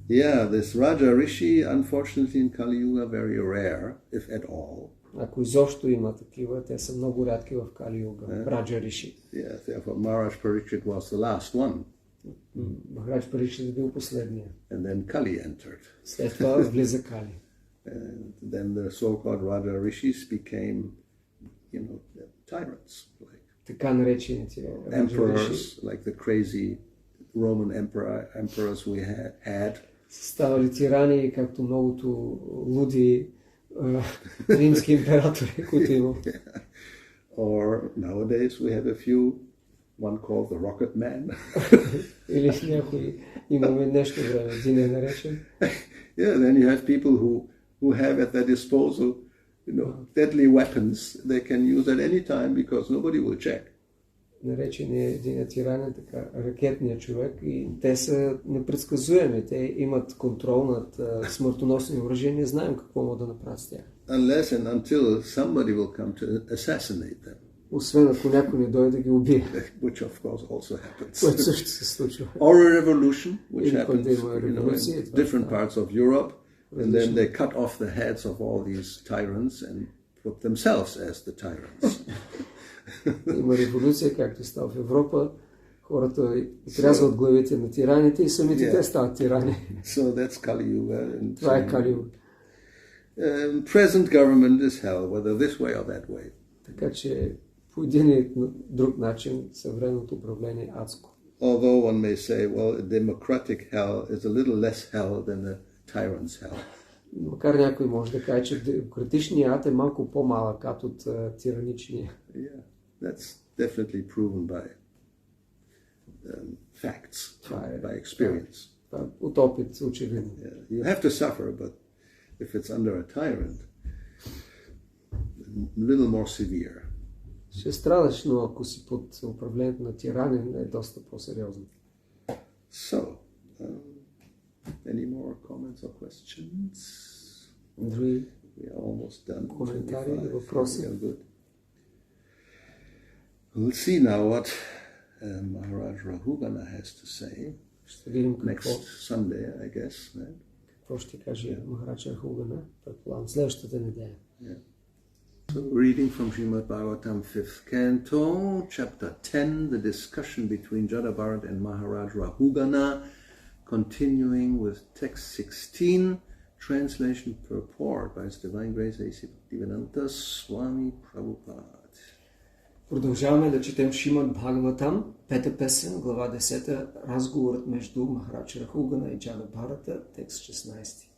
S1: this Raja Rishi, unfortunately in Kali Yuga, very rare, if at all.
S2: Ако изобщо има такива, те са много рядки в Кали Юга. Раджа Риши.
S1: Yeah, therefore Maharaj Parikshit was the last one.
S2: Махарадж Парикшит бил последния.
S1: And then Kali entered.
S2: След това влиза Кали.
S1: And then the so-called Raja Rishis became, tyrants, like
S2: така наречените
S1: emperors, like the crazy Roman emperors we had.
S2: Ставали тирани, както многото луди римски императори, които има.
S1: Or nowadays we have a few, one called the Rocket Man.
S2: Или някой имаме нещо време, един е наречен.
S1: Yeah, then you have people who have at their disposal, deadly weapons they can use at any time because nobody will check.
S2: Наречен е един тиранен, така, ракетният човек, и те са непредсказуеми. Те имат контрол над смъртоносни оръжия, не знаем какво могат да направят с тях.
S1: Unless and until somebody will come to assassinate them.
S2: Освен ако някой не дойде да ги убие.
S1: Which of course also happens.
S2: Което също се случва.
S1: Or a revolution, which
S2: Или
S1: happens in different parts of Europe, and then they cut off the heads of all these tyrants and put themselves as the tyrants.
S2: Има революция, както става в Европа. Хората отрязват главите на тираните и самите те стават тирани.
S1: So that's Kali Yuga.
S2: Това е Кали Юга.
S1: Present government is hell, whether this way or that way.
S2: Така че по един или друг начин съвременното управление е адско.
S1: Although one may say, well, a democratic hell is a little less hell than a tyrant's hell.
S2: Макар някой може да каже, че демократичният ад е малко по-малък ад от тираничния.
S1: Yeah, that's definitely proven by facts, by experience.
S2: От опит, очевидно.
S1: Yeah. You have to suffer, but if it's under a tyrant, a little more severe.
S2: Ще страдаш, но ако си под управлението на тиранин, е доста по-сериозно.
S1: So, any more comments or questions?
S2: Други
S1: We are almost done.
S2: коментари или въпроси?
S1: Good. We'll see now what Maharaj Rahugana has to say
S2: Ще видим какво,
S1: next Sunday, I guess. Right?
S2: какво ще каже Махарадж Рахугана, предполагам, следващата неделя.
S1: Yeah. So, reading from Srimad Bhagavatam, 5th canto, chapter 10, the discussion between Jadabharat and Maharaj Rahugana, continuing with text 16, translation purport by His Divine Grace A.C. Bhaktivedanta Swami Prabhupada.
S2: Продължаваме да четем Шримад Бхагаватам, пета песен, глава 10, разговорът между Махарадж Рахугана и Джадабхарата, текст 16.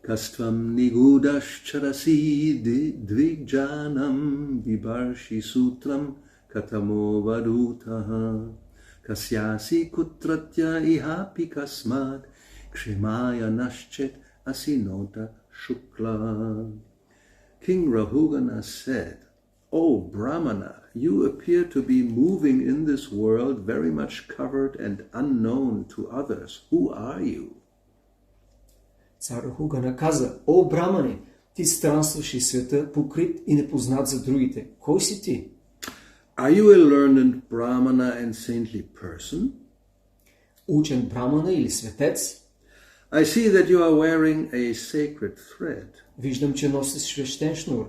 S1: Kastvam nigudascharasi dvigjanam vibarshi sutram katamo vadutaha kasyasi kutratya ihapi kasmat kshimaya naschet asinota shukla. King Rahugana said, "O Brahmana, you appear to be moving in this world very much covered and unknown to others. Who are you?"
S2: Цар Рахугана каза: "О, Брамане, ти странстваш из света, покрит и непознат за другите. Кой си ти?"
S1: Are you a learned Brahmana and saintly person?
S2: Учен Брамана или светец?
S1: I see that you are wearing a sacred thread.
S2: Виждам, че носиш свещен шнур.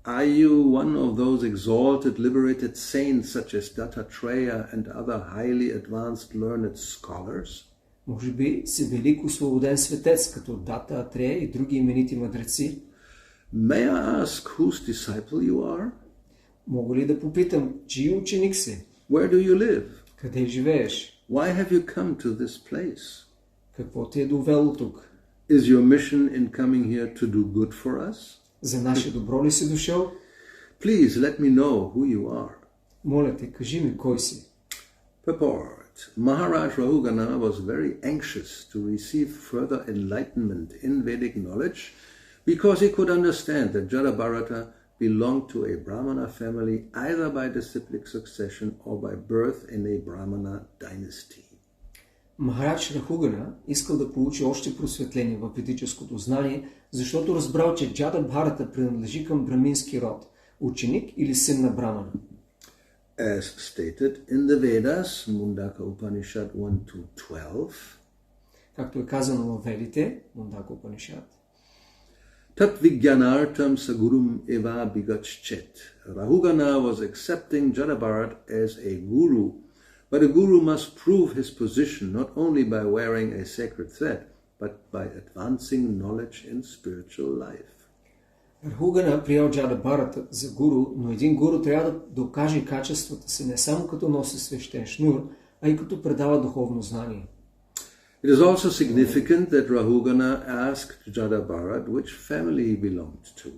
S1: Are you one of those exalted, liberated saints such as Dattatreya and other highly advanced learned scholars?
S2: Може би си велик освободен светец, като Дата Атрея и други именити мъдреци.
S1: May I ask whose disciple you are?
S2: Мога ли да попитам, чий ученик си?
S1: Where do you live?
S2: Къде живееш?
S1: Why have you come to this place?
S2: Какво те е довело тук?
S1: Is your mission in coming here to do good for us?
S2: За наше добро ли си дошъл?
S1: Please let me know who you are.
S2: Моля те, кажи ми кой си.
S1: Purport. Maharaj Rahugana was very anxious to receive further enlightenment in Vedic knowledge because he could understand that Jadabharata belonged to a Brahmana family either by disciplic succession or by birth in a Brahmana dynasty.
S2: Махарадж Рахугана искал да получи още просветление в ведическото знание, защото разбрал, че Джадабхарата принадлежи към брамински род, ученик или син на Брамана.
S1: As stated in the Vedas, Mundaka Upanishad 1-12,
S2: както е казано във Ведите, Мундака Упанишад,
S1: Tat Vigyanartam Sagurum Eva Bigachchet. Rahugana was accepting Jadabharat as a guru, but a guru must prove his position not only by wearing a sacred thread, but by advancing knowledge in spiritual life.
S2: Рахугана приел Джадабхарата за гуру, но един гуру трябва да докаже качествата си не само като носи свещен шнур, а и като предава духовно знание.
S1: It is also significant that Rahugana asked Jadabharat which family he belonged to.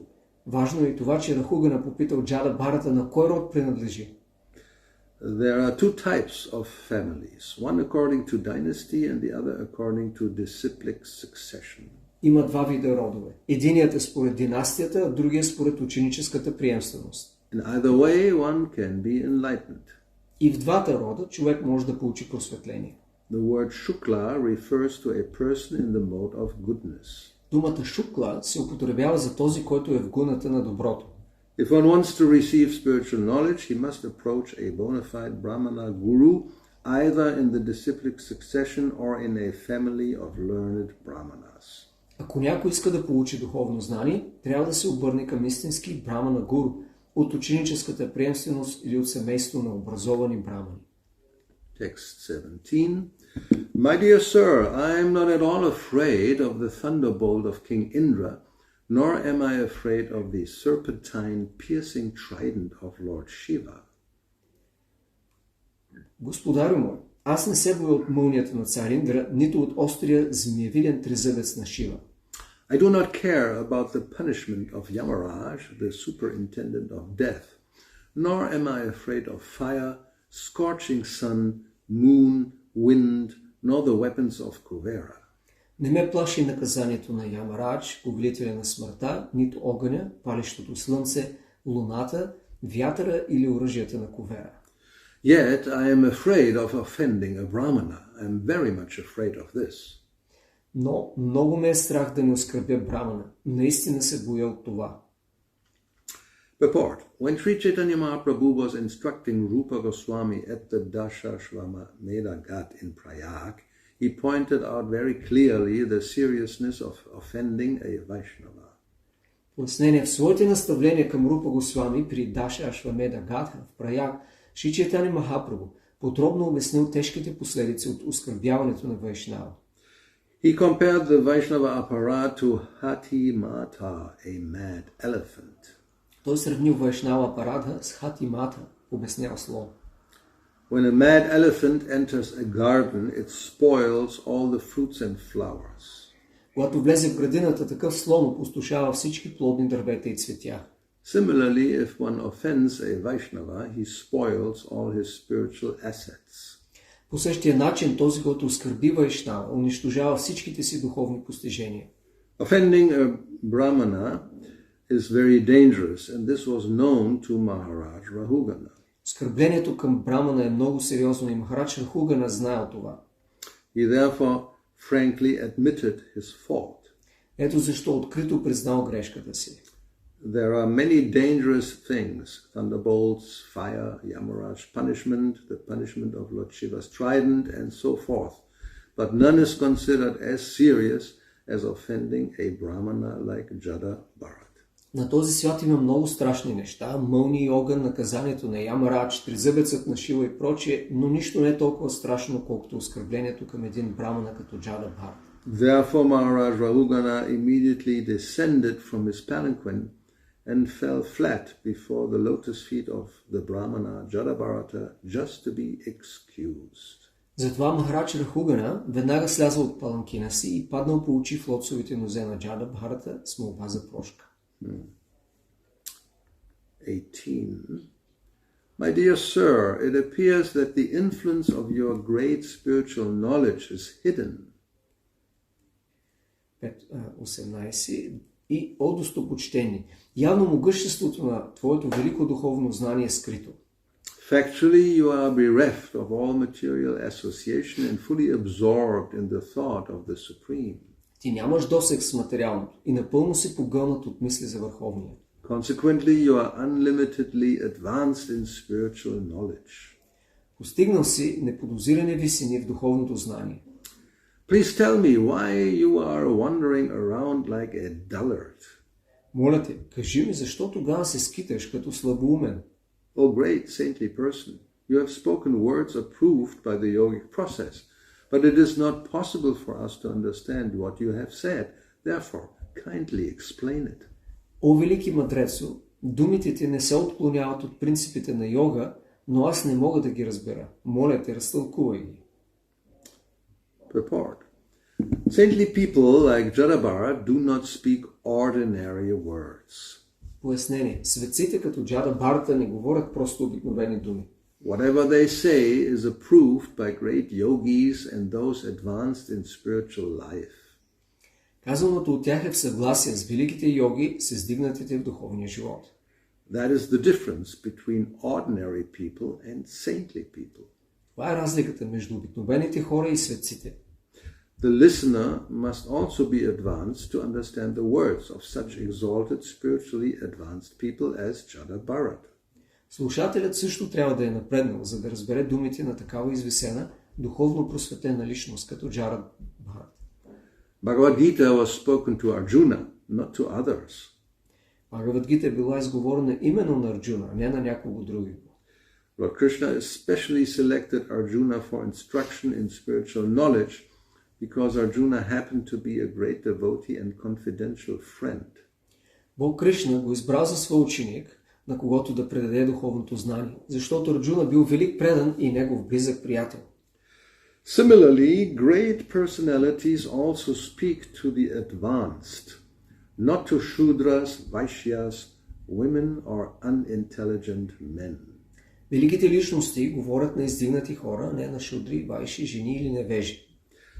S2: Важно е и това, че Рахугана попитал Джадабхарата на кой род принадлежи.
S1: There are two types of families, one according to dynasty and the other according to disciplic succession.
S2: Има два вида родове. Единият е според династията, а другия според ученическата приемственост.
S1: In either way, one can be enlightened.
S2: И в двата рода човек може да получи просветление.
S1: The word Shukla refers to a person in the mode of goodness.
S2: Думата Шукла се употребява за този, който е в гуната на доброто.
S1: If one wants to receive spiritual knowledge, he must approach a bona fide Brahmana guru, either in the disciplic succession or in a family of learned Brahmanas.
S2: Ако някой иска да получи духовно знание, трябва да се обърне към истински брамана гуру от ученическата приемственост или от семейство на образовани брамани.
S1: Text 17. My dear sir, I am not at all afraid of the thunderbolt of King Indra, nor am I afraid of the serpentine piercing trident of Lord Shiva.
S2: Господарю мой, аз не се боя от мълнията на цар Индра, нито от острия змиевиден трезъбец на Шива.
S1: I do not care about the punishment of Yamaraj, the superintendent of death, nor am I afraid of fire, scorching sun, moon, wind, nor the weapons of Kuvera.
S2: Не ме плаши наказанието на Ямарадж, повелителя на смъртта, нито огъня, палещото слънце, луната, вятъра или оръжията на Кувера.
S1: Yet I am afraid of offending a Brahmana. I am very much afraid of this.
S2: Но много ме е страх да не оскърбя брамана. Наистина се боя от това.
S1: Purport. When Sri Chaitanya Mahaprabhu was instructing Rupa Goswami at the Dashashvamedha Ghat in Prayag, he pointed out very clearly the seriousness of offending a Vaishnava.
S2: Пояснение: в своите наставления към Рупа Госвами при Даша Ашвамеда Гатха в Праяг, Шри Чайтаня Махапрабху подробно обяснил тежките последици от оскърбяването на Вайшнава.
S1: He compared the Vaishnava apparat to Hati Mata, a mad elephant.
S2: Той сравнил Вайшнава апаратха с Хати Мата, обяснял слово.
S1: When a mad elephant enters a garden, it spoils all the fruits and flowers.
S2: Когато влезе в градината, такъв слон опустошава всички плодни дървета и цветя.
S1: Similarly, if one offends a Vaishnava, he spoils all his spiritual assets.
S2: По същия начин, този, който оскърби Вайшнава, унищожава всичките си духовни постижения.
S1: Offending a Brahmana is very dangerous, and this was known to Maharaj Rahugana.
S2: Оскърблението към Брамана е много сериозно и Махарадж Рахугана знаел това.
S1: He therefore frankly admitted his fault.
S2: Ето защо открито признал грешката си.
S1: There are many dangerous things: thunderbolts, fire, Yamaraj punishment, the punishment of Lord Shiva's trident, and so forth. But none is considered as serious as offending a Brahmana like Jada Bharat.
S2: На този свят има много страшни неща: мълни и огън, наказанието на Ямарадж, тризъбецът на Шива и прочие, но нищо не е толкова страшно, колкото оскърблението към един брамана като Джада Бхарат.
S1: Therefore Maharaj Rahugana immediately descended from his palanquin and fell flat before the lotus feet of the Brahmana Jadabharata just to be excused.
S2: Затова Махарадж Рахугана веднага слязал от паланкина си и паднал по очи в лотосовите нозе на Джада Бхарата с молба за прошка.
S1: 18. My dear sir, it appears that the influence of your great spiritual knowledge is hidden.
S2: 18. И, о достопочтени, явно могъществото на твоето велико духовно знание е скрито.
S1: Factually, you are bereft of all material association and fully absorbed in the thought of the Supreme.
S2: Ти нямаш досег с материалното и напълно си погълнат от мисли за Върховния.
S1: Consequently, you are unlimitedly advanced in spiritual knowledge.
S2: Постигнал си неподозирани висини в духовното знание.
S1: Please tell me why you are wandering around like a dullard.
S2: Моля те, кажи ми, защо тогава се скиташ като слабоумен?
S1: O great saintly person, you have spoken words approved by the yogic process, but it is not possible for us to understand what you have said. Therefore, kindly explain it.
S2: О, велики мъдрецо, думите ти не се отклоняват от принципите на йога, но аз не мога да ги разбера. Моля те, разтълкувай ги.
S1: Purport. Saintly people like Jadabhara do not speak ordinary words.
S2: Пояснение. Светците като Джада Бхарата не говорят просто обикновени думи.
S1: Whatever they say is approved by great yogis and those advanced in spiritual life.
S2: Казаното от тях е в съгласие с великите йоги, с издигнатите в духовния живот.
S1: That is the difference between ordinary people and saintly people.
S2: Това е разликата между обикновените хора и светците.
S1: The listener must also be advanced to understand the words of such exalted, spiritually advanced people as Jada Bharat.
S2: Слушателят също трябва да е напреднал, за да разбере думите на такава извисена, духовно просветена личност, като Джада Бхарат.
S1: Bhagavad Gita was spoken to Arjuna, not to others.
S2: Бхагавад Гита е била изговорена именно на Арджуна, а не на някого други.
S1: Lord Krishna especially selected Arjuna for instruction in spiritual knowledge because Arjuna happened to be a great devotee and confidential friend.
S2: Бог Кришна го избрал за свой ученик, на когото да предаде духовното знание, защото Арджуна бил велик предан и негов близък приятел.
S1: Similarly, great personalities also speak to the advanced, not to Shudras, Vaishyas, women or unintelligent men.
S2: Великите личности говорят на издигнати хора, не на шудри, вайши, жени или невежи.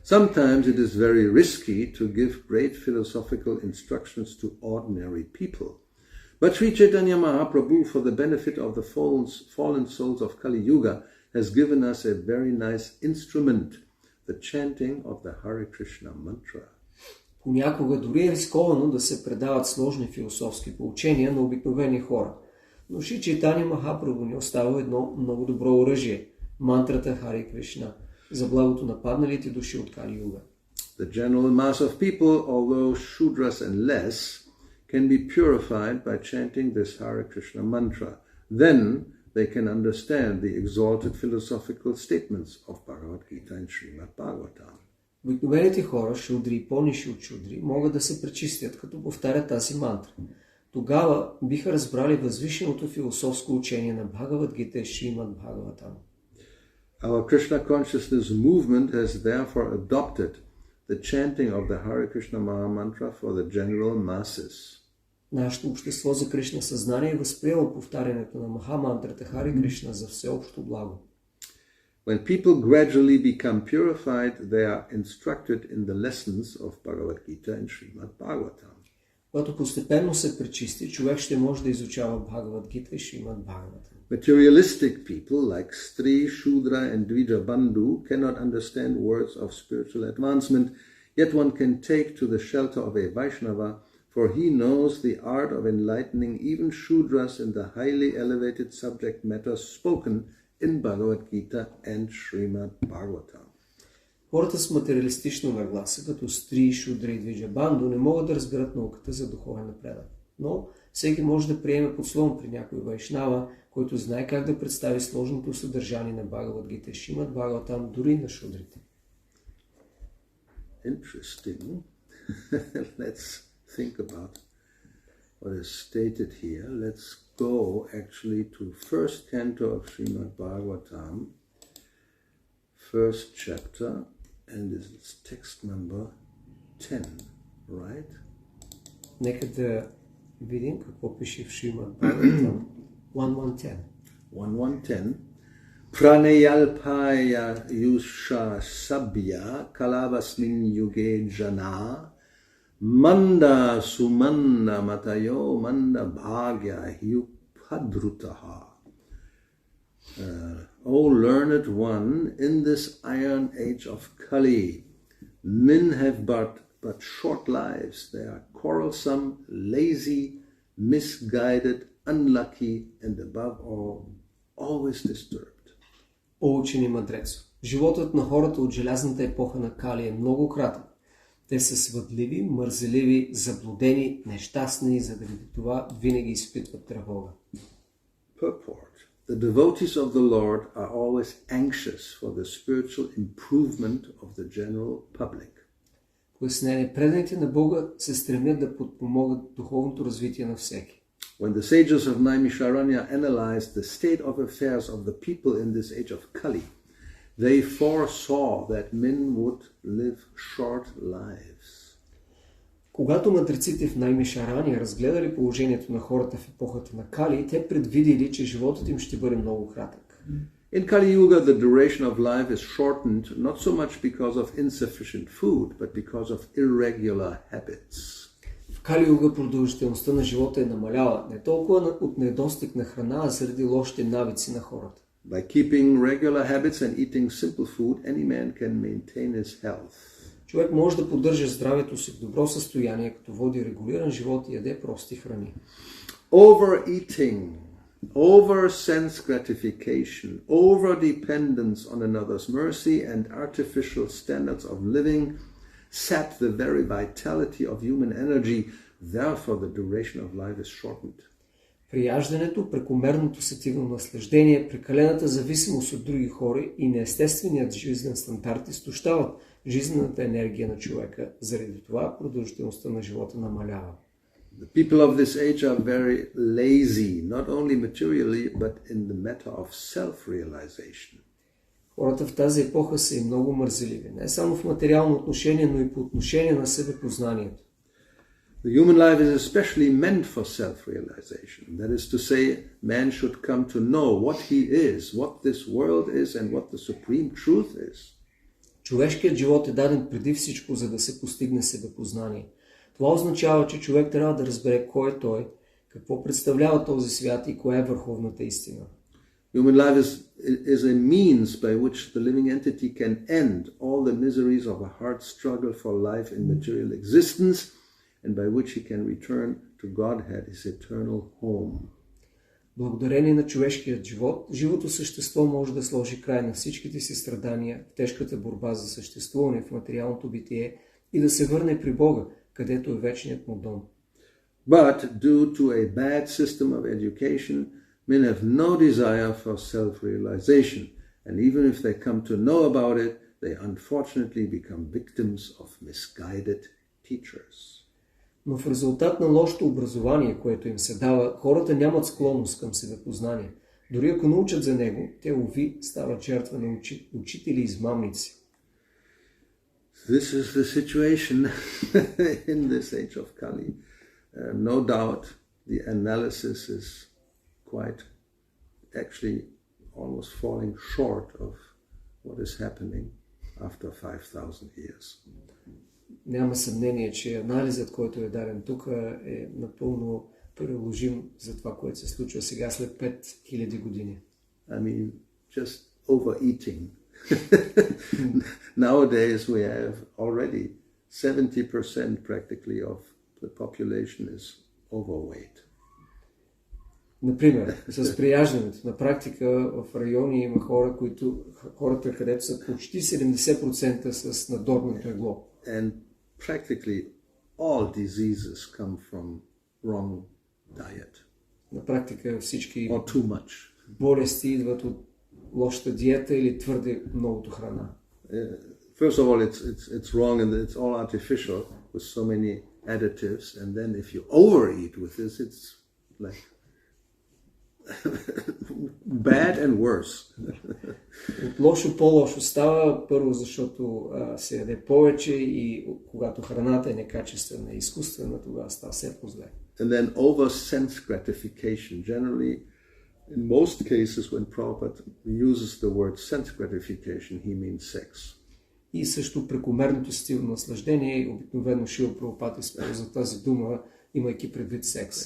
S1: Sometimes it is very risky to give great philosophical instructions to ordinary people. But Sri Chaitanya Mahaprabhu, for the benefit of the fallen souls of Kali Yuga, has given us a very nice instrument, the chanting of the Hare Krishna mantra.
S2: Понякога дори е рисковано да се предават сложни философски поучения на обикновени хора. Но Шри Чайтания Махапрабху ни остава едно много добро оръжие – мантрата Харе Кришна за благото на падналите души от Кали Юга.
S1: The general mass of people, although Shudras and less, can be purified by chanting this Hare Krishna mantra. Then they can understand the exalted philosophical statements of Bhagavad Gita and Srimad Bhagavatam.
S2: Обикновените хора, шудри и по-ниши от шудри, могат да се пречистят, като повтарят тази мантра. Тогава биха разбрали възвишеното философско учение на Бхагавад Гита и Шримад Бхагаватам.
S1: Our Krishna consciousness movement has therefore adopted the chanting of the Hare Krishna Maha Mantra for the general masses.
S2: Нашето общество за Кришна съзнание е възприело повтарянето на Маха мантрата Харе Кришна за всеобщо благо.
S1: When people gradually become purified, they are instructed in the lessons of Bhagavad Gita and Srimad Bhagavatam.
S2: Когато постепенно се пречисти, човек ще може да изучава Бхагавад Гита и Шримад Бхагаватам.
S1: Materialistic people like Stri, Shudra and Dvija Bandhu cannot understand words of spiritual advancement, yet one can take to the shelter of a Vaishnava, for he knows the art of enlightening even Shudras in the highly elevated subject matter spoken in Bhagavad Gita and Srimad Bhagavatam.
S2: Хората с материалистично нагласа, като Стри, Шудра и Двиджа Банду, не могат да разберат науката за духовен напредък. Но всеки може да приеме подслон при някой вайшнава, който знае как да представи сложното съдържание на Бхагавад Гита и Шримад Бхагаватам дори на шудрите.
S1: Interesting. Let's think about what is stated here. Let's go actually to first canto of Srimad Bhagavatam, first chapter, and this is text number 10, right?
S2: Нека да видим какво пише в Шримад Бхагаватам 1.1.10.
S1: 1.1.10. Pranayalpaya yusha sabya kalavasmin yuge jana manda sumanda matayo manda bhagya hyupadrutaha. O learned one, in this iron age of Kali, men have but short lives. They are quarrelsome, lazy, misguided, unlucky, and above all, always disturbed.
S2: О, учени мъдрецо! Животът на хората от желязната епоха на Кали е много кратък. Те са свъдливи, мързеливи, заблудени, нещастни и заради това винаги изпитват тревога.
S1: Purport. The devotees of the Lord are always anxious for the spiritual improvement of the general public.
S2: Пояснение. Преданите на Бога се стремят да подпомогат духовното развитие на всеки.
S1: When the sages of Naimisharanya analyzed the state of affairs of the people in this age of Kali, they foresaw that men would live short lives.
S2: Когато мъдреците в Наймишарани разгледали положението на хората в епохата на Кали, те предвидели, че животът им ще бъде много кратък.
S1: In Kali Yuga, the duration of life is shortened not so much because of insufficient food, but because of irregular habits.
S2: В Кали Юга продължителността на живота е намаляла не толкова от недостиг на храна, а заради лошите навици на хората.
S1: By keeping regular habits and eating simple food, any man can maintain his health.
S2: Човек може да поддържа здравето си в добро състояние, като води регулиран живот и яде прости храни.
S1: Overeating, over sense gratification, over dependence on another's mercy and artificial standards of living sap the very vitality of human energy. Therefore, the duration of life is shortened.
S2: Прияждането, прекомерното сетивно наслаждение, прекалената зависимост от други хора и неестественият жизнен стандарт изтощават жизнената енергия на човека. Заради това продължителността на живота намалява.
S1: The people of this age are very lazy, not only materially, but in the matter of self-realization.
S2: Хората в тази епоха са и много мързеливи, не само в материално отношение, но и по отношение на себепознанието.
S1: The human life is especially meant for self-realization. That is to say, man should come to know what he is, what this world is, and what the supreme truth is.
S2: Човешкият живот е даден преди всичко, за да се постигне себепознание. Това означава, че човек трябва да разбере кой е той, какво представлява този свят и коя е върховната истина.
S1: Human life is a means by which the living entity can end all the miseries of a hard struggle for life in material existence, and by which he can return to Godhead, his eternal home.
S2: Благодарение на човешкият живот, живото същество може да сложи край на всичките си страдания, тежката борба за съществуване в материалното битие и да се върне при Бога, където е вечният му дом.
S1: But due to a bad system of education, men have no desire for self-realization, and even if they come to know about it, they unfortunately become victims of misguided teachers.
S2: Но в резултат на лошото образование, което им се дава, хората нямат склонност към себепознание. Дори ако научат за него, те, уви, стават жертва на учители и измамници.
S1: This is the situation in this age of Kali. No doubt the analysis is quite actually almost falling short of what is happening after 5,000 years.
S2: Няма съмнение, че анализът, който е даден тук, е напълно приложим за това, което се случва сега след 5000 години.
S1: I mean, just overeating. Nowadays we have already 70% practically of the population is overweight.
S2: Например, с прияждането. На практика в райони има хората, където са почти 70% с надорно тегло.
S1: And practically all diseases come from wrong diet.
S2: На практика всички
S1: Or too much.
S2: болести идват от лошата диета или твърде многото храна.
S1: First of all, it's wrong and it's all artificial with so many additives. And then if you overeat with this, it's like bad and worse.
S2: От лошо по-лошо става, първо защото се яде повече и когато храната е некачествена и изкуствена, тогава става все по-зле.
S1: And then over sense gratification. Generally, in most cases when Prabhupada uses the word sense gratification, he means sex.
S2: И също прекомерното стилно наслаждение, обикновено Шрила Прабхупада използва тази дума, имайки предвид секс.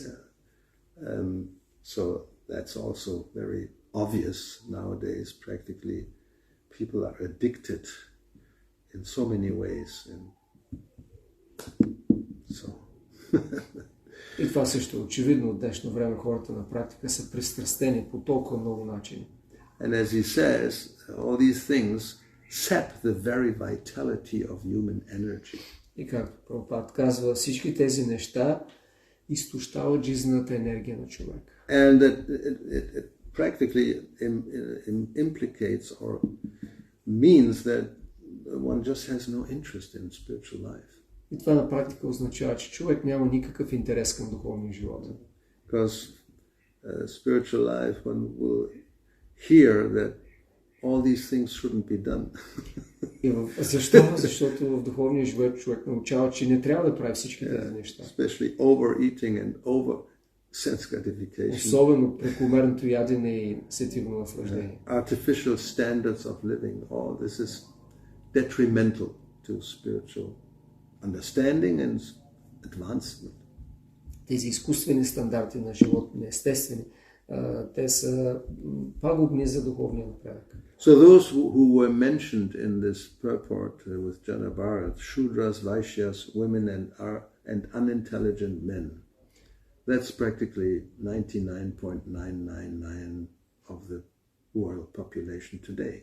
S1: So that's also very obvious nowadays. Practically, people are addicted in so many ways. And so.
S2: И това също е очевидно от днешно време. Хората на практика са пристрастени по толкова много начини.
S1: And as he says, all these things sap the very vitality of human energy.
S2: И както Прабхупад казва, всички тези неща изтощават жизнената енергия на човек.
S1: And that it practically implicates or means that one just has no interest in spiritual life.
S2: И това на практика означава, че човек няма никакъв интерес към духовния живот.
S1: Because spiritual life, one will hear that all these things shouldn't be done.
S2: Защо? Защото в духовния живот човек научава, че не трябва да прави всички тези неща.
S1: Especially overeating and over sense gratification.
S2: Особено прекомерното ядене и сетивно наслаждение.
S1: Artificial standards of living. All this is detrimental to spiritual understanding and advancement.
S2: Тези изкуствени стандарти на живот, неестествени, те са пагубни за духовния напредък.
S1: So those who were mentioned in this purport with Jana Bharat, Shudras, Vaishyas, women and unintelligent men, that's practically 99.999 of the world population today.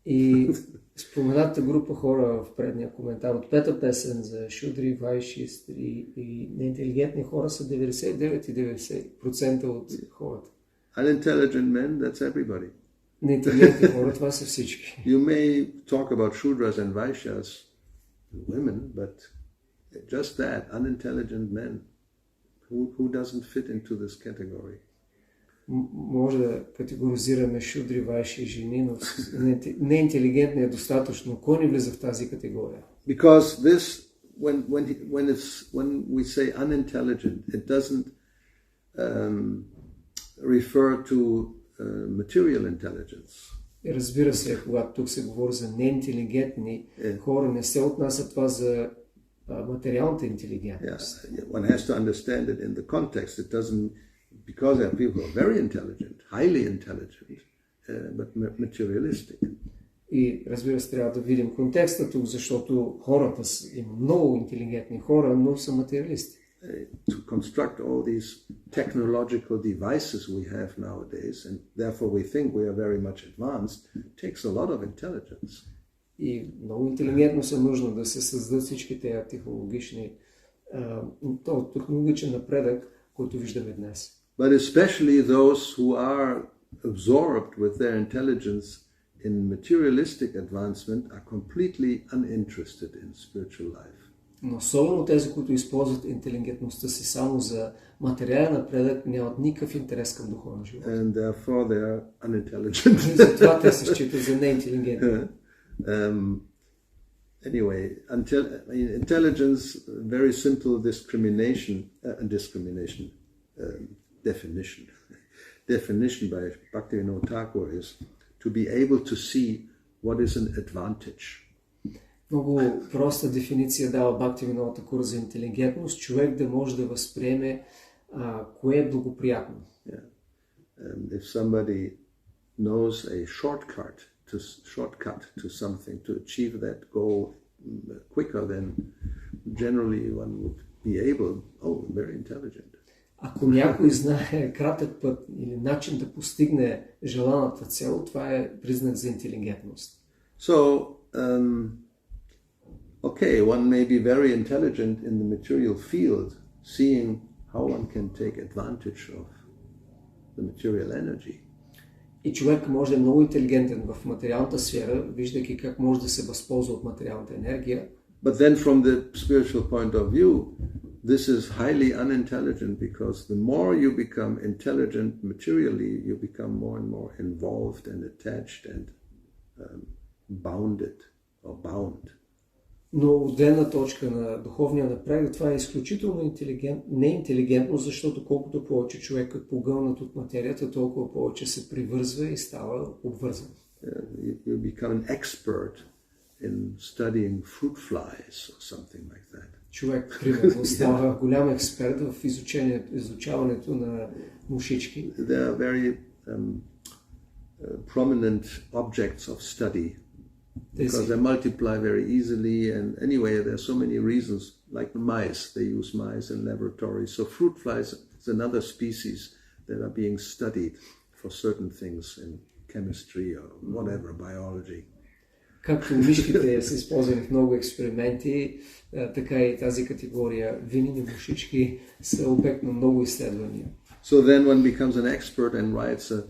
S2: И спомената група хора в предния коментар от пета песен за шудри, вайши и неинтелигентни хора са 99,90% от хората.
S1: Unintelligent men, that's everybody.
S2: Неинтелигентни хора, това са всички.
S1: You may talk about Shudras and Vaishyas, women, but just that, unintelligent men, who doesn't fit into this category?
S2: Може да категоризираме шудри, вайши и жени, но неинтелигентни е достатъчно. Кой не влиза в тази категория?
S1: Because this, when we say unintelligent, it doesn't refer to material intelligence.
S2: Разбира се, когато тук се говори за неинтелигентни хора, не се отнася това за материалната интелигентност.
S1: Yeah. One has to understand it in the context. It doesn't, because there are people who are very intelligent, highly intelligent, but materialistic.
S2: И разбира се, трябва да видим контекста тук, защото хората има много интелигентни хора, но са материалисти.
S1: to construct all these technological devices we have nowadays, and therefore we think we are very much advanced, takes a lot of intelligence.
S2: И много интелигентност е нужно да се създадат всички тези технологичен напредък, който виждаме днес.
S1: But especially those who are absorbed with their intelligence in materialistic advancement are completely uninterested in spiritual life.
S2: Но особено тези, които използват интелигентността си само за материален напредък, нямат никакъв интерес към духовен живот.
S1: And therefore they are unintelligent.
S2: И затова те се считат за неинтелигентни.
S1: Anyway, intelligence, very simple definition by Bhakti-yoga Thakur is to be able to see what is an advantage.
S2: Много проста дефиниция дава Бхакти-yoga Thakur за интелигентност, човек да може да възприеме кое е благоприятно.
S1: Yeah. If somebody knows a shortcut to something, to achieve that goal quicker, then generally one would be able, very intelligent.
S2: Ако някой знае кратък път или начин да постигне желаната цел, това е признак за интелигентност.
S1: So, one may be very intelligent in the material field, seeing how one can take advantage of the material energy.
S2: И човек може да е много интелигентен в материалната сфера, виждайки как може да се възползва от материалната енергия.
S1: But then from the spiritual point of view, this is highly unintelligent, because the more you become intelligent materially, you become more and more involved and attached and bounded or bound.
S2: Но от гледна точка на духовния напредък, това е изключително неинтелигентно, защото колкото повече човек е погълнат от материята, толкова повече се привързва и става обвързан.
S1: You become an expert in studying fruit flies or something like that.
S2: Човек, примерно, става голям експерт в изучаването на мушички.
S1: They are very prominent objects of study, because they multiply very easily, and anyway, there are so many reasons, like the mice, they use mice in laboratories. So fruit flies is another species that are being studied for certain things in chemistry or whatever, biology.
S2: Както мишките са използвани в много експерименти, така и тази категория винени мушички са обект на много изследвания.
S1: So then one becomes an expert and writes a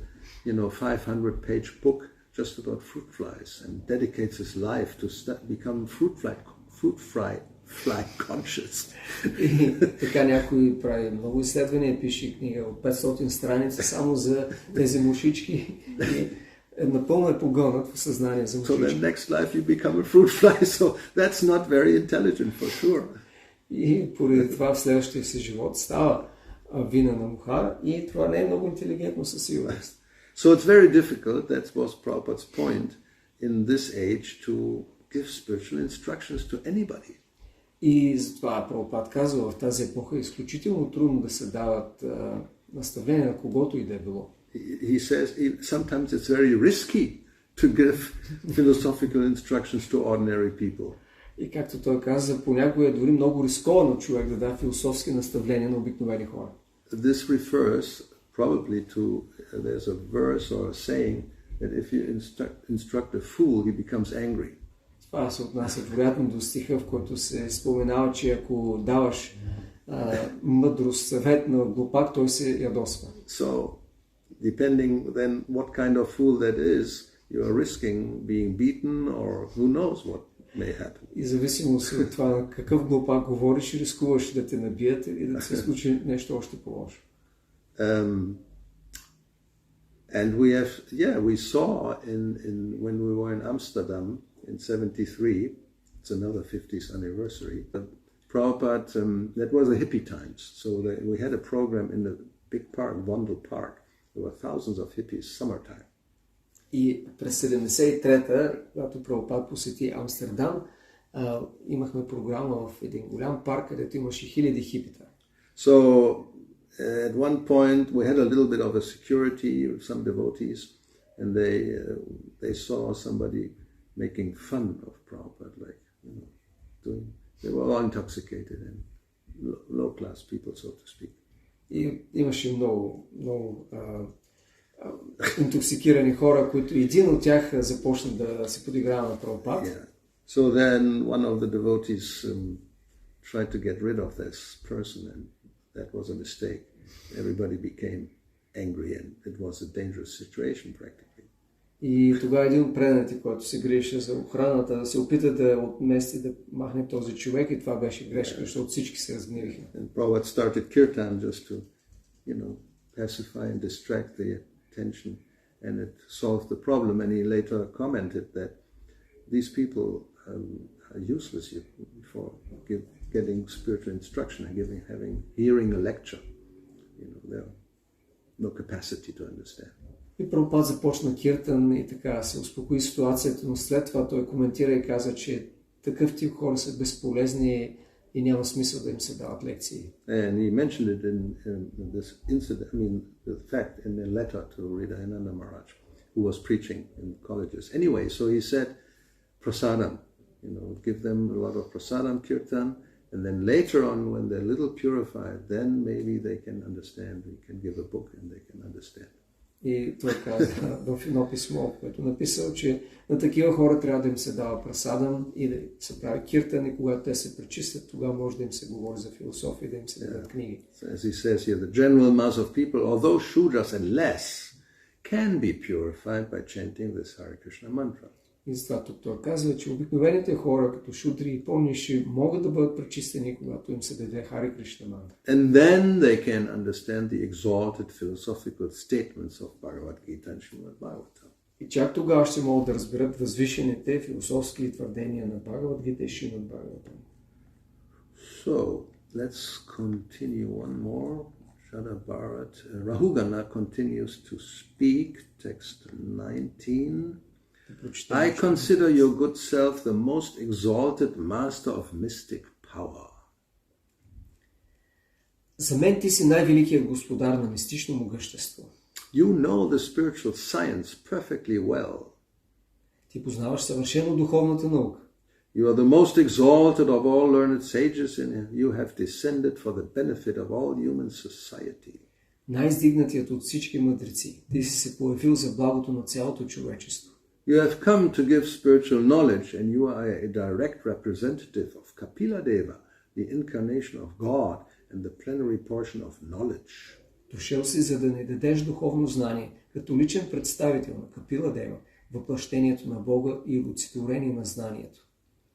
S1: 500-page book just about fruit flies and dedicates his life to become fruit fly conscious.
S2: И така някой прави много изследвания, пише книга от 500 страници само за тези мушички и напълно е погълнат в съзнание за мушички.
S1: So then next life you become a fruit fly, so that's not very intelligent for sure.
S2: И поради това в следващия си живот става вина на муха и това не е много интелигентно със сигурност.
S1: So it's very difficult, that was Prabhupada's point, in this age to give spiritual instructions to anybody.
S2: И затова Прабхупад казва, в тази епоха е изключително трудно да се дават наставления на когото и да е било.
S1: He says sometimes it's very risky to give philosophical instructions to ordinary people.
S2: И както той каза, понякога е дори много рисковано човек да дава философски наставления на обикновени хора.
S1: This refers probably to, there's a verse or a saying that if you instruct a fool, he becomes angry.
S2: Това се отнася вероятно до стиха, в който се споменава, че ако даваш мъдрост съвет на глупак, той се ядосва.
S1: So, depending then what kind of fool that is, you are risking being beaten or who knows what may happen.
S2: И зависимо от това на какъв глупак говориш, рискуваш да те набият и да се случи нещо още по-лошо.
S1: And we saw when we were in Amsterdam in 73, it's another 50th anniversary, but Prabhupada, that was the hippie times, so we had a program in the big park, Vondel Park. There were thousands of hippies, summertime.
S2: И през 73-та, когато Прабхупад посети Амстердам, имахме програма в един голям парк, където имаше хиляди хипита.
S1: So, at one point, we had a little bit of a security of some devotees, and they saw somebody making fun of Prabhupada, like, they were all intoxicated, and low-class people, so to speak.
S2: И имаше много интоксикирани хора, които един от тях започна да се подиграва на Прабхупад.
S1: Yeah. So then one of the devotees tried to get rid of this person, and that was a mistake. Everybody became angry, and it was a dangerous situation practically.
S2: И тогава един от преданите, който се греше за охраната, се опита да отмести, да махне този човек, и това беше грешка, защото всички се разгневиха.
S1: And Prabhupada started kirtan just to, pacify and distract the attention, and it solved the problem. And he later commented that these people are useless for getting spiritual instruction and hearing a lecture. They have no capacity to understand.
S2: И Прабхупад започна киртан и така се успокои ситуацията, но след това той коментира и каза, че такъв тип хора са безполезни и няма смисъл да им се дават лекции.
S1: And he mentioned it in this incident, the fact in a letter to Hridayananda Maharaj, who was preaching in colleges. Anyway, so he said, prasadam, give them a lot of prasadam kirtan, and then later on, when they're a little purified, then maybe they can understand. We can give a book and they can understand.
S2: И той каза в едно писмо, което написал, че на такива хора трябва да им се дава прасадам и да се прави киртан, и когато те се пречистят, тогава може да им се говори за философия и да им се дадат книги.
S1: So as he says here, the general mass of people, although shudras and less, can be purified by chanting this Hare Krishna mantra.
S2: И затова тук той казва, че обикновените хора, като шудри и по-ниши, могат да бъдат пречистени, когато им се даде Харе Кришна мантра.
S1: And then they can understand the exalted philosophical statements of Bhagavad Gita and Srimad Bhagavatam.
S2: И чак тогава ще могат да разберат възвишените философски твърдения на Бхагавад Гита и Шримад Бхагаватам.
S1: So, let's continue one more. Shada Bharat. Rahugana continues to speak. Text 19. I consider your good self the most exalted master of mystic power.
S2: За мен ти си най-великият господар на мистично могъщество.
S1: You know the spiritual science perfectly well.
S2: Ти познаваш съвършено духовната наука.
S1: You are the most exalted of all learned sages, and you have descended for the benefit of all human society.
S2: Най-издигнатият от всички мъдреци. Ти си се появил за благото на цялото човечество.
S1: You have come to give spiritual knowledge, and you are a direct representative of Kapila Deva, the incarnation of God and the plenary portion of knowledge.
S2: Дошъл си, за да ни дадеш духовно знание, като личен представител на Капила Дева, въплъщението на Бога и олицетворение на знанието.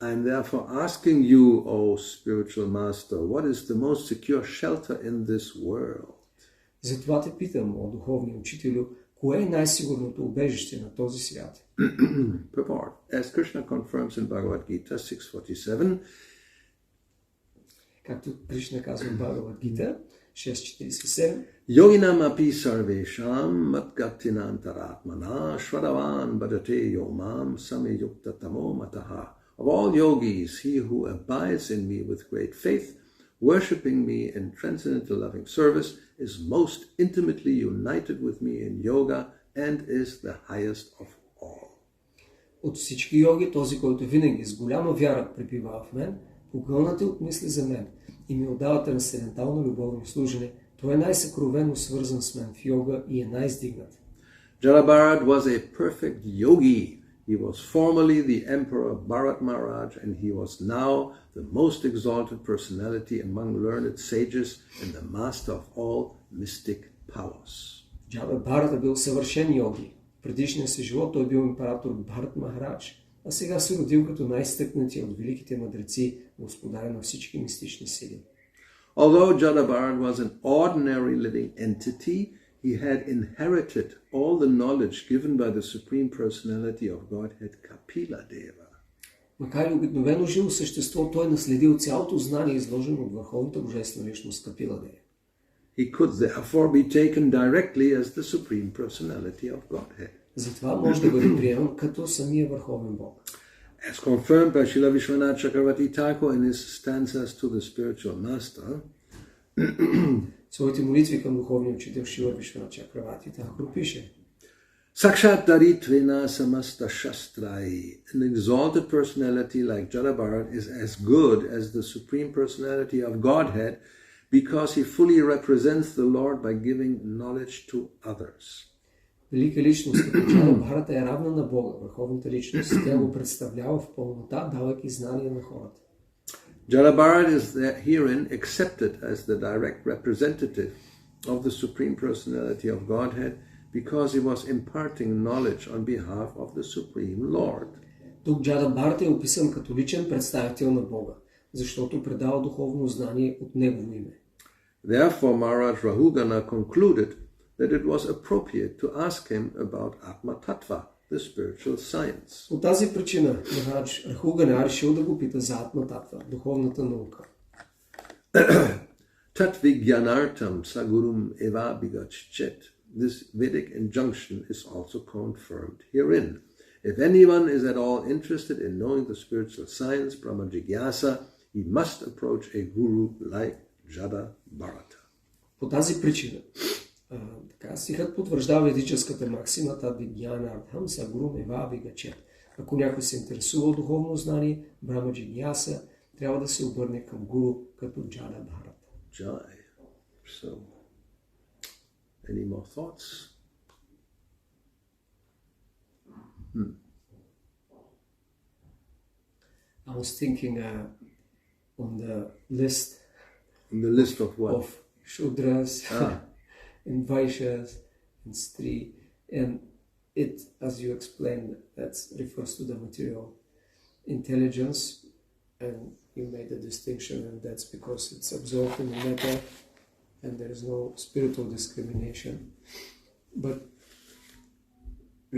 S1: I am therefore asking you, O spiritual master, what is the most secure shelter in this world?
S2: Затова те питам, о духовни учителю, кое е най-сигурното убежище на този свят?
S1: Purport. As Krishna confirms in Bhagavad Gita 6:47,
S2: както Кришна казва в Бхагавад Гита 6.47,
S1: Yoginam api sarvesham matgatinantaratmana shvadavan bhadate yomam samyukta tamo mataha. Of all yogis, he who abides in me with great faith, worshipping me in transcendental loving service, is most intimately united with me in yoga and is the highest of all.
S2: От всички йоги, този, който винаги с голяма вяра пребива в мен, погълнати от мисли за мен и ми отдава трансцендентално любовно служене, той е най-съкровено свързан с мен в йога и е най-издигнат.
S1: Jada was a perfect yogi. He was formerly the emperor Bharat Maharaj, and he was now the most exalted personality among learned sages and the master of all mystic powers.
S2: Джада Бхарат е бил съвършен йоги. В предишния си живот той е бил император Бхарат Махарадж, а сега се родил като най-стъкнатия от великите мъдреци, господаря на всички мистични сили.
S1: Although Jada Bharat was an ordinary living entity, he had inherited all the knowledge given by the Supreme Personality of Godhead, Kapila Deva.
S2: Макар и обикновено живо същество, той е наследил цялото знание, изложено от върховната божествена личност Капила Дева.
S1: He could therefore be taken directly as the Supreme Personality of Godhead.
S2: Затова може да бъде приеман като самия върховен Бог.
S1: As confirmed by Srila Vishwanath Chakravarti Thakur in his stanzas to the spiritual master,
S2: своите молитви към духовния учител Шрила Вишванат Чакраварти Тхакур пише:
S1: Sakshat Daritvena Samasta Shastrai. An exalted personality like Jada Bharat is as good as the Supreme Personality of Godhead because he fully represents the Lord by giving knowledge to others.
S2: Велика личност, като Джада Бхарата е равна на Бога, върховната личност. Тя го представлява в пълнота, давайки знания на хората.
S1: Jada Bharat is herein accepted as the direct representative of the Supreme Personality of Godhead because he was imparting knowledge on behalf of the Supreme Lord.
S2: Тук Джада Бхарата е описан като личен представител на Бога, защото предава духовно знание от Негово име.
S1: Therefore, Maharaj Rahugana concluded that it was appropriate to ask him about Atma Tattva, the spiritual science.
S2: По тази причина Махарадж Рахугана решил да го пита за Атма Татва, духовната наука.
S1: Tatvigyanartam sagurum eva bigachet. This Vedic injunction is also confirmed herein. If anyone is at all interested in knowing the spiritual science, Brahma Jigyasa, he must approach a guru like Jada Bharata.
S2: По тази причина стихът потвърждава ведическата максима Tatvigyanartam sagurum eva bigachet. Ако някой се интересува от духовно знание, Брахма Джигьяса трябва да се обърне към гуру като Джада Бхарата.
S1: Jai. So, any more thoughts?
S2: I was thinking on the list.
S1: On the list of what?
S2: Of Shudras and Vaishyas and Stri. And it, as you explained, that refers to the material intelligence, and you made the distinction, and that's because it's absorbed in the matter and there is no spiritual discrimination. But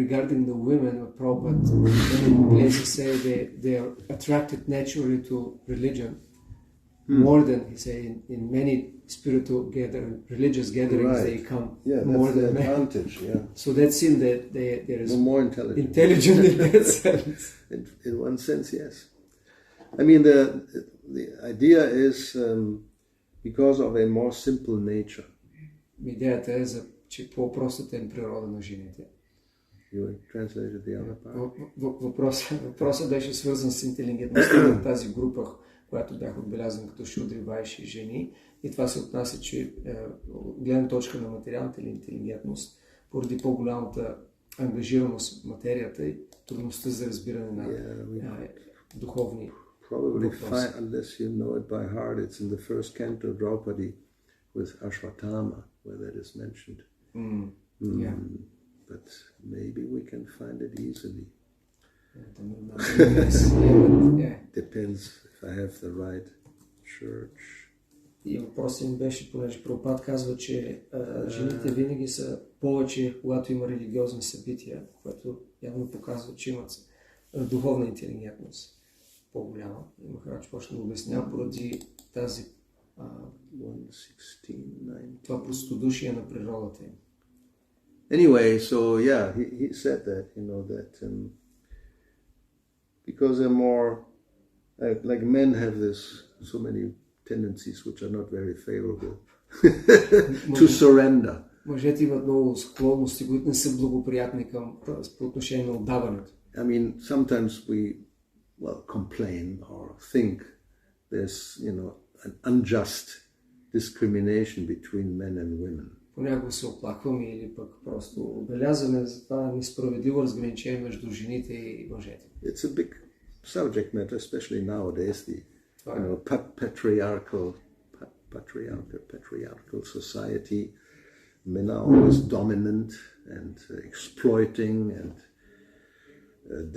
S2: regarding the women, Prabhupada in places say they are attracted naturally to religion more than, he say, in many spiritual religious gatherings,
S1: right.
S2: They come
S1: that's
S2: more than
S1: the
S2: men.
S1: advantage, yeah.
S2: So that seems that there is
S1: more
S2: intelligent in that sense.
S1: In one sense, yes. I mean, the idea is because of a more simple nature.
S2: Идеята е за че по-простата им природа на жените.
S1: You translated the other part.
S2: Въпросът беше свързан с интелигентността на тази група, която бях отбелязан като шудри, вайши жени. И това се отнася, че гледна точка на материалната или интелигентност, поради по-голямата ангажираност в материята и трудността за разбиране на духовни
S1: Probably fine, unless you know it by heart. It's in the first canto, Draupadi, with Ashwatthama, where that is mentioned.
S2: Yeah.
S1: But maybe we can find it easily. Depends if I have the right church.
S2: И въпросът ми беше, понеже Прабхупад казва, че жените винаги са повече, когато има религиозни събития, което явно показва, че имат духовна интелигентност по-голяма. И Махарадж почна да обяснява поради тази това простодушие на природата им.
S1: Anyway, so yeah, he said that, that because they're more, like men have so many tendencies which are not very favorable to surrender.
S2: Мъжете имат много склонности, които не са благоприятни по отношение на отдаването.
S1: I mean, sometimes we complain or think there's, an unjust discrimination between men and women.
S2: Понякога се оплакваме или пък просто отбелязваме за това несправедливо разграничение между жените и мъжете.
S1: It's a big subject matter, especially nowadays, the patriarchal society. Men are always dominant and exploiting and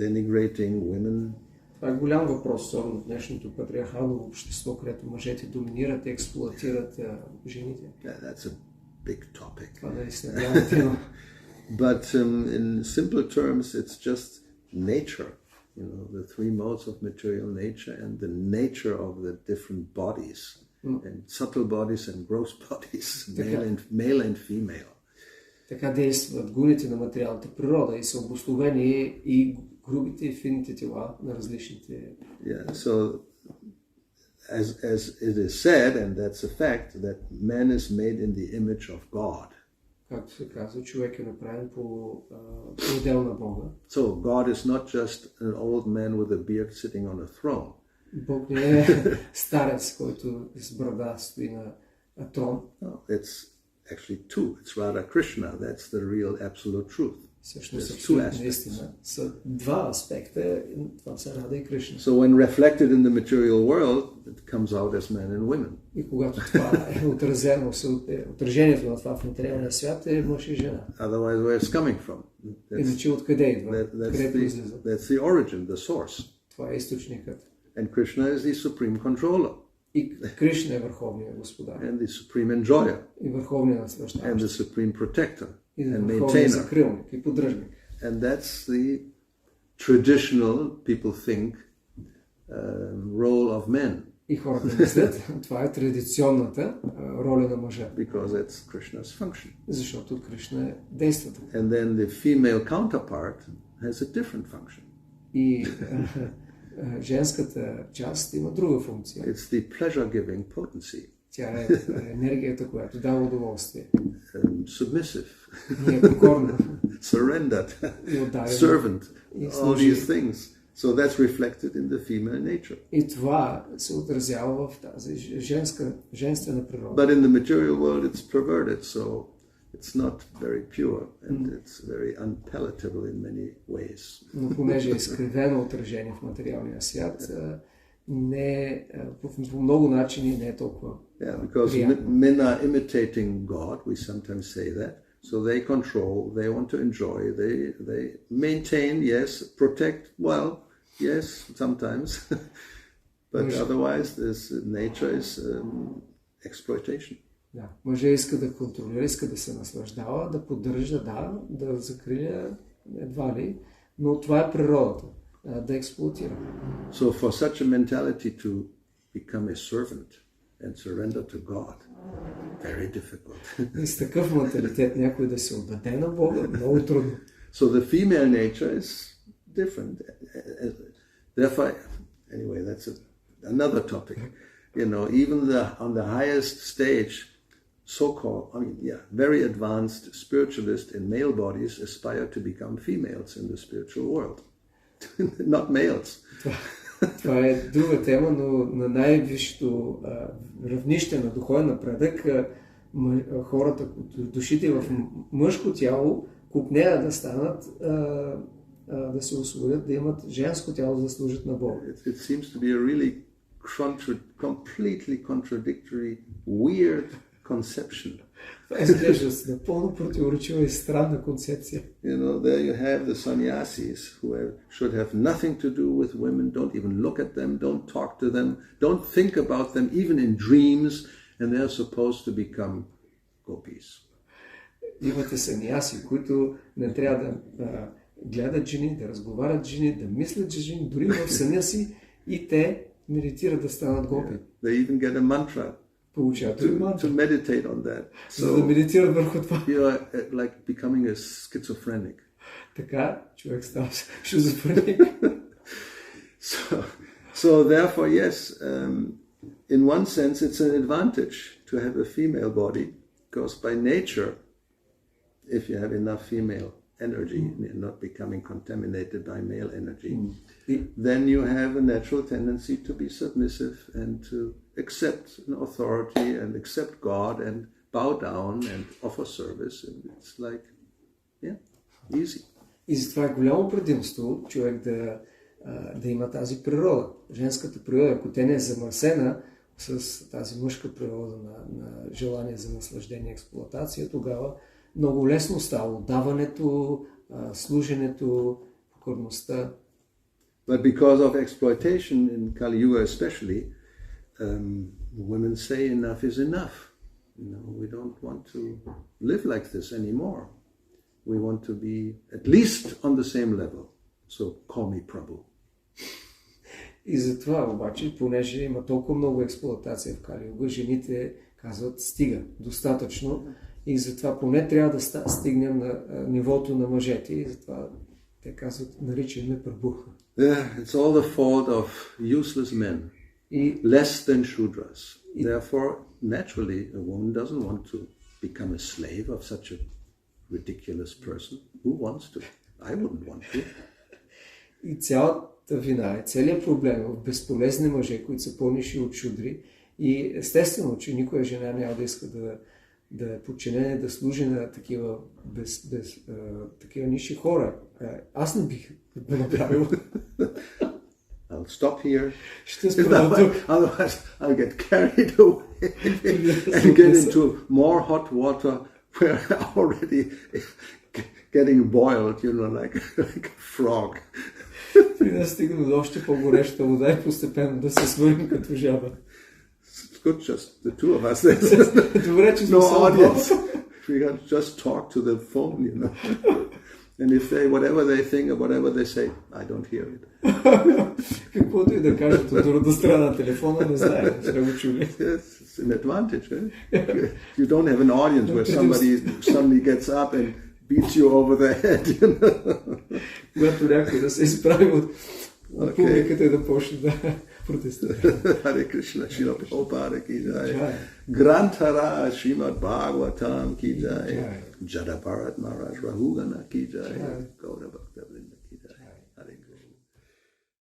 S1: denigrating women.
S2: Това е голям въпрос, особено в днешното патриархално общество, където мъжете доминират и експлоатират жените.
S1: That's a big topic.
S2: Това наистина голяма тема.
S1: But in simple terms, it's just nature, the three modes of material nature and the nature of the different bodies, and subtle bodies and gross bodies, male and female.
S2: Така действат гуните на материалната природа и са обусловени и грубите и финните тела на различните.
S1: Yeah, so as it is said, and that's a fact, that man is made in the image of God.
S2: както се казва, човек е направен по отдел на Бога.
S1: So God is not just an old man with a beard sitting on a throne.
S2: Бог не е старец, който с брада стои на трон.
S1: No, it's actually two. It's Radha Krishna. That's the real absolute truth.
S2: Всъщност
S1: There's two
S2: абсолютно наистина са два аспекта. Това са Рада и Кришна.
S1: So when reflected in the material world, it comes out as men and women.
S2: И когато това е отразено, отражението на това в материалния свят е мъж и жена.
S1: Otherwise, where it's coming from?
S2: Иначе откъде идва? Къде произлиза?
S1: That's the origin, the source.
S2: Това е източникът.
S1: And Krishna is the supreme controller.
S2: И Кришна е върховният господар.
S1: And the supreme enjoyer.
S2: И върховният
S1: And
S2: насвещаващ.
S1: the supreme protector.
S2: И
S1: And
S2: върховният
S1: maintainer.
S2: закрилник и поддръжник.
S1: And that's the traditional, people think, role of men.
S2: И хората мислят, това е традиционната роля на мъжа.
S1: Because it's Krishna's function.
S2: Защото Кришна действа така.
S1: And then the female counterpart has a different function.
S2: И женската част има друга функция.
S1: It's the pleasure-giving potency.
S2: Тя е енергията, която дава удоволствие.
S1: Submissive,
S2: Ние покорна
S1: surrendered,
S2: и отдадена.
S1: Servant,
S2: И
S1: all
S2: служи.
S1: these things. So that's reflected in the female nature.
S2: И това се отразява в тази женствена природа.
S1: But in the material world it's perverted, so it's not very pure and it's very unpalatable in many ways.
S2: Но понеже е изкривено отражение в материалния свят, по много начини не е толкова
S1: Because men are imitating God, we sometimes say that. So they control, they want to enjoy, they maintain, yes, protect, well, yes, sometimes. But otherwise, this nature is exploitation.
S2: Да, мъжът иска да контролира, иска да се наслаждава, да поддържа, да закриля, едва ли, но това е природата, да експлоатира.
S1: So for such a mentality to become a servant and surrender to God, very difficult.
S2: И с такъв менталитет някой да се отдаде на Бога, много трудно.
S1: So the female nature is different. Therefore, anyway, that's another topic. You know, even on the highest stage, so-called, very advanced spiritualists in male bodies aspire to become females in the spiritual world, not males.
S2: Това е друга тема, но на най-висшето равнище на духовен напредък хората, душите в мъжко тяло, купнеят да станат, да се освободят, да имат женско тяло, да служат на Бога.
S1: It seems to be a really completely contradictory, weird conception.
S2: Това изглежда напълно противоречива и странна концепция.
S1: You know, there you have the sannyasis who should have nothing to do with women, don't even look at them, don't talk to them, don't think about them, even in dreams, and they're supposed to become gopis.
S2: Имате саньяси, които не трябва да гледат жени, да разговарят с жени, да мислят за жени, дори в съня си и те медитират да станат гопи.
S1: They even get a mantra to meditate on that.
S2: So, да медитират върху това.
S1: You are like becoming a schizophrenic.
S2: Така човек става шизофреник.
S1: So therefore, yes, in one sense, it's an advantage to have a female body, because by nature, if you have enough female energy, not becoming contaminated by male energy, then you have a natural tendency to be submissive and to accept an authority and accept God and bow down and offer service. And it's like, easy.
S2: И затова е голямо предимство човек да има тази природа. Женската природа, ако те не е замърсена с тази мъжка природа на желание за наслаждение и експлоатация, тогава много лесно става отдаването, служенето, покорността.
S1: But because of exploitation in Kali Yuga especially, women say enough is enough. You know, we don't want to live like this anymore. We want to be at least on the same level. So call me Prabhu.
S2: И затова обаче, понеже има толкова много експлоатация в Кали Юга, жените казват стига, достатъчно. И затова поне трябва да стигнем на нивото на мъжете. И затова те казват, наричаме Прабhu.
S1: It's all the fault of useless men, less than Shudras. Therefore, naturally, a woman doesn't want to become a slave of such a ridiculous person. Who wants to? I wouldn't want to.
S2: И цялата вина, целият проблем е в безполезни мъже, които са по-ниши от шудри. И естествено, че никоя жена няма да иска да е подчинена, да служи на такива, такива ниши хора. Аз не бих го направил.
S1: I'll stop here.
S2: Ще спра тук.
S1: Otherwise, I'll get carried away and get into more hot water where I'm already getting boiled, like a frog.
S2: При да стигна до още по-гореща вода и постепенно да се свърнем като жаба.
S1: It's good, just the two of us.
S2: Добре, че сме
S1: No
S2: само
S1: audience. We can just talk to the phone, And if whatever they think or whatever they say, I don't hear it.
S2: Каквото и да кажат от другата страна на телефона, не знае, ще го чули.
S1: Yes, it's an advantage, right? You don't have an audience where somebody suddenly gets up and beats you over the head,
S2: Когато някой да се изправи от публиката и да почне да протестира.
S1: Hare Krishna, Srila Prabhupada ki jai. Granthara Srimad Bhagavatam ki jai. Jada Bharat Maharaj Rahugana ki jai. Gauravani.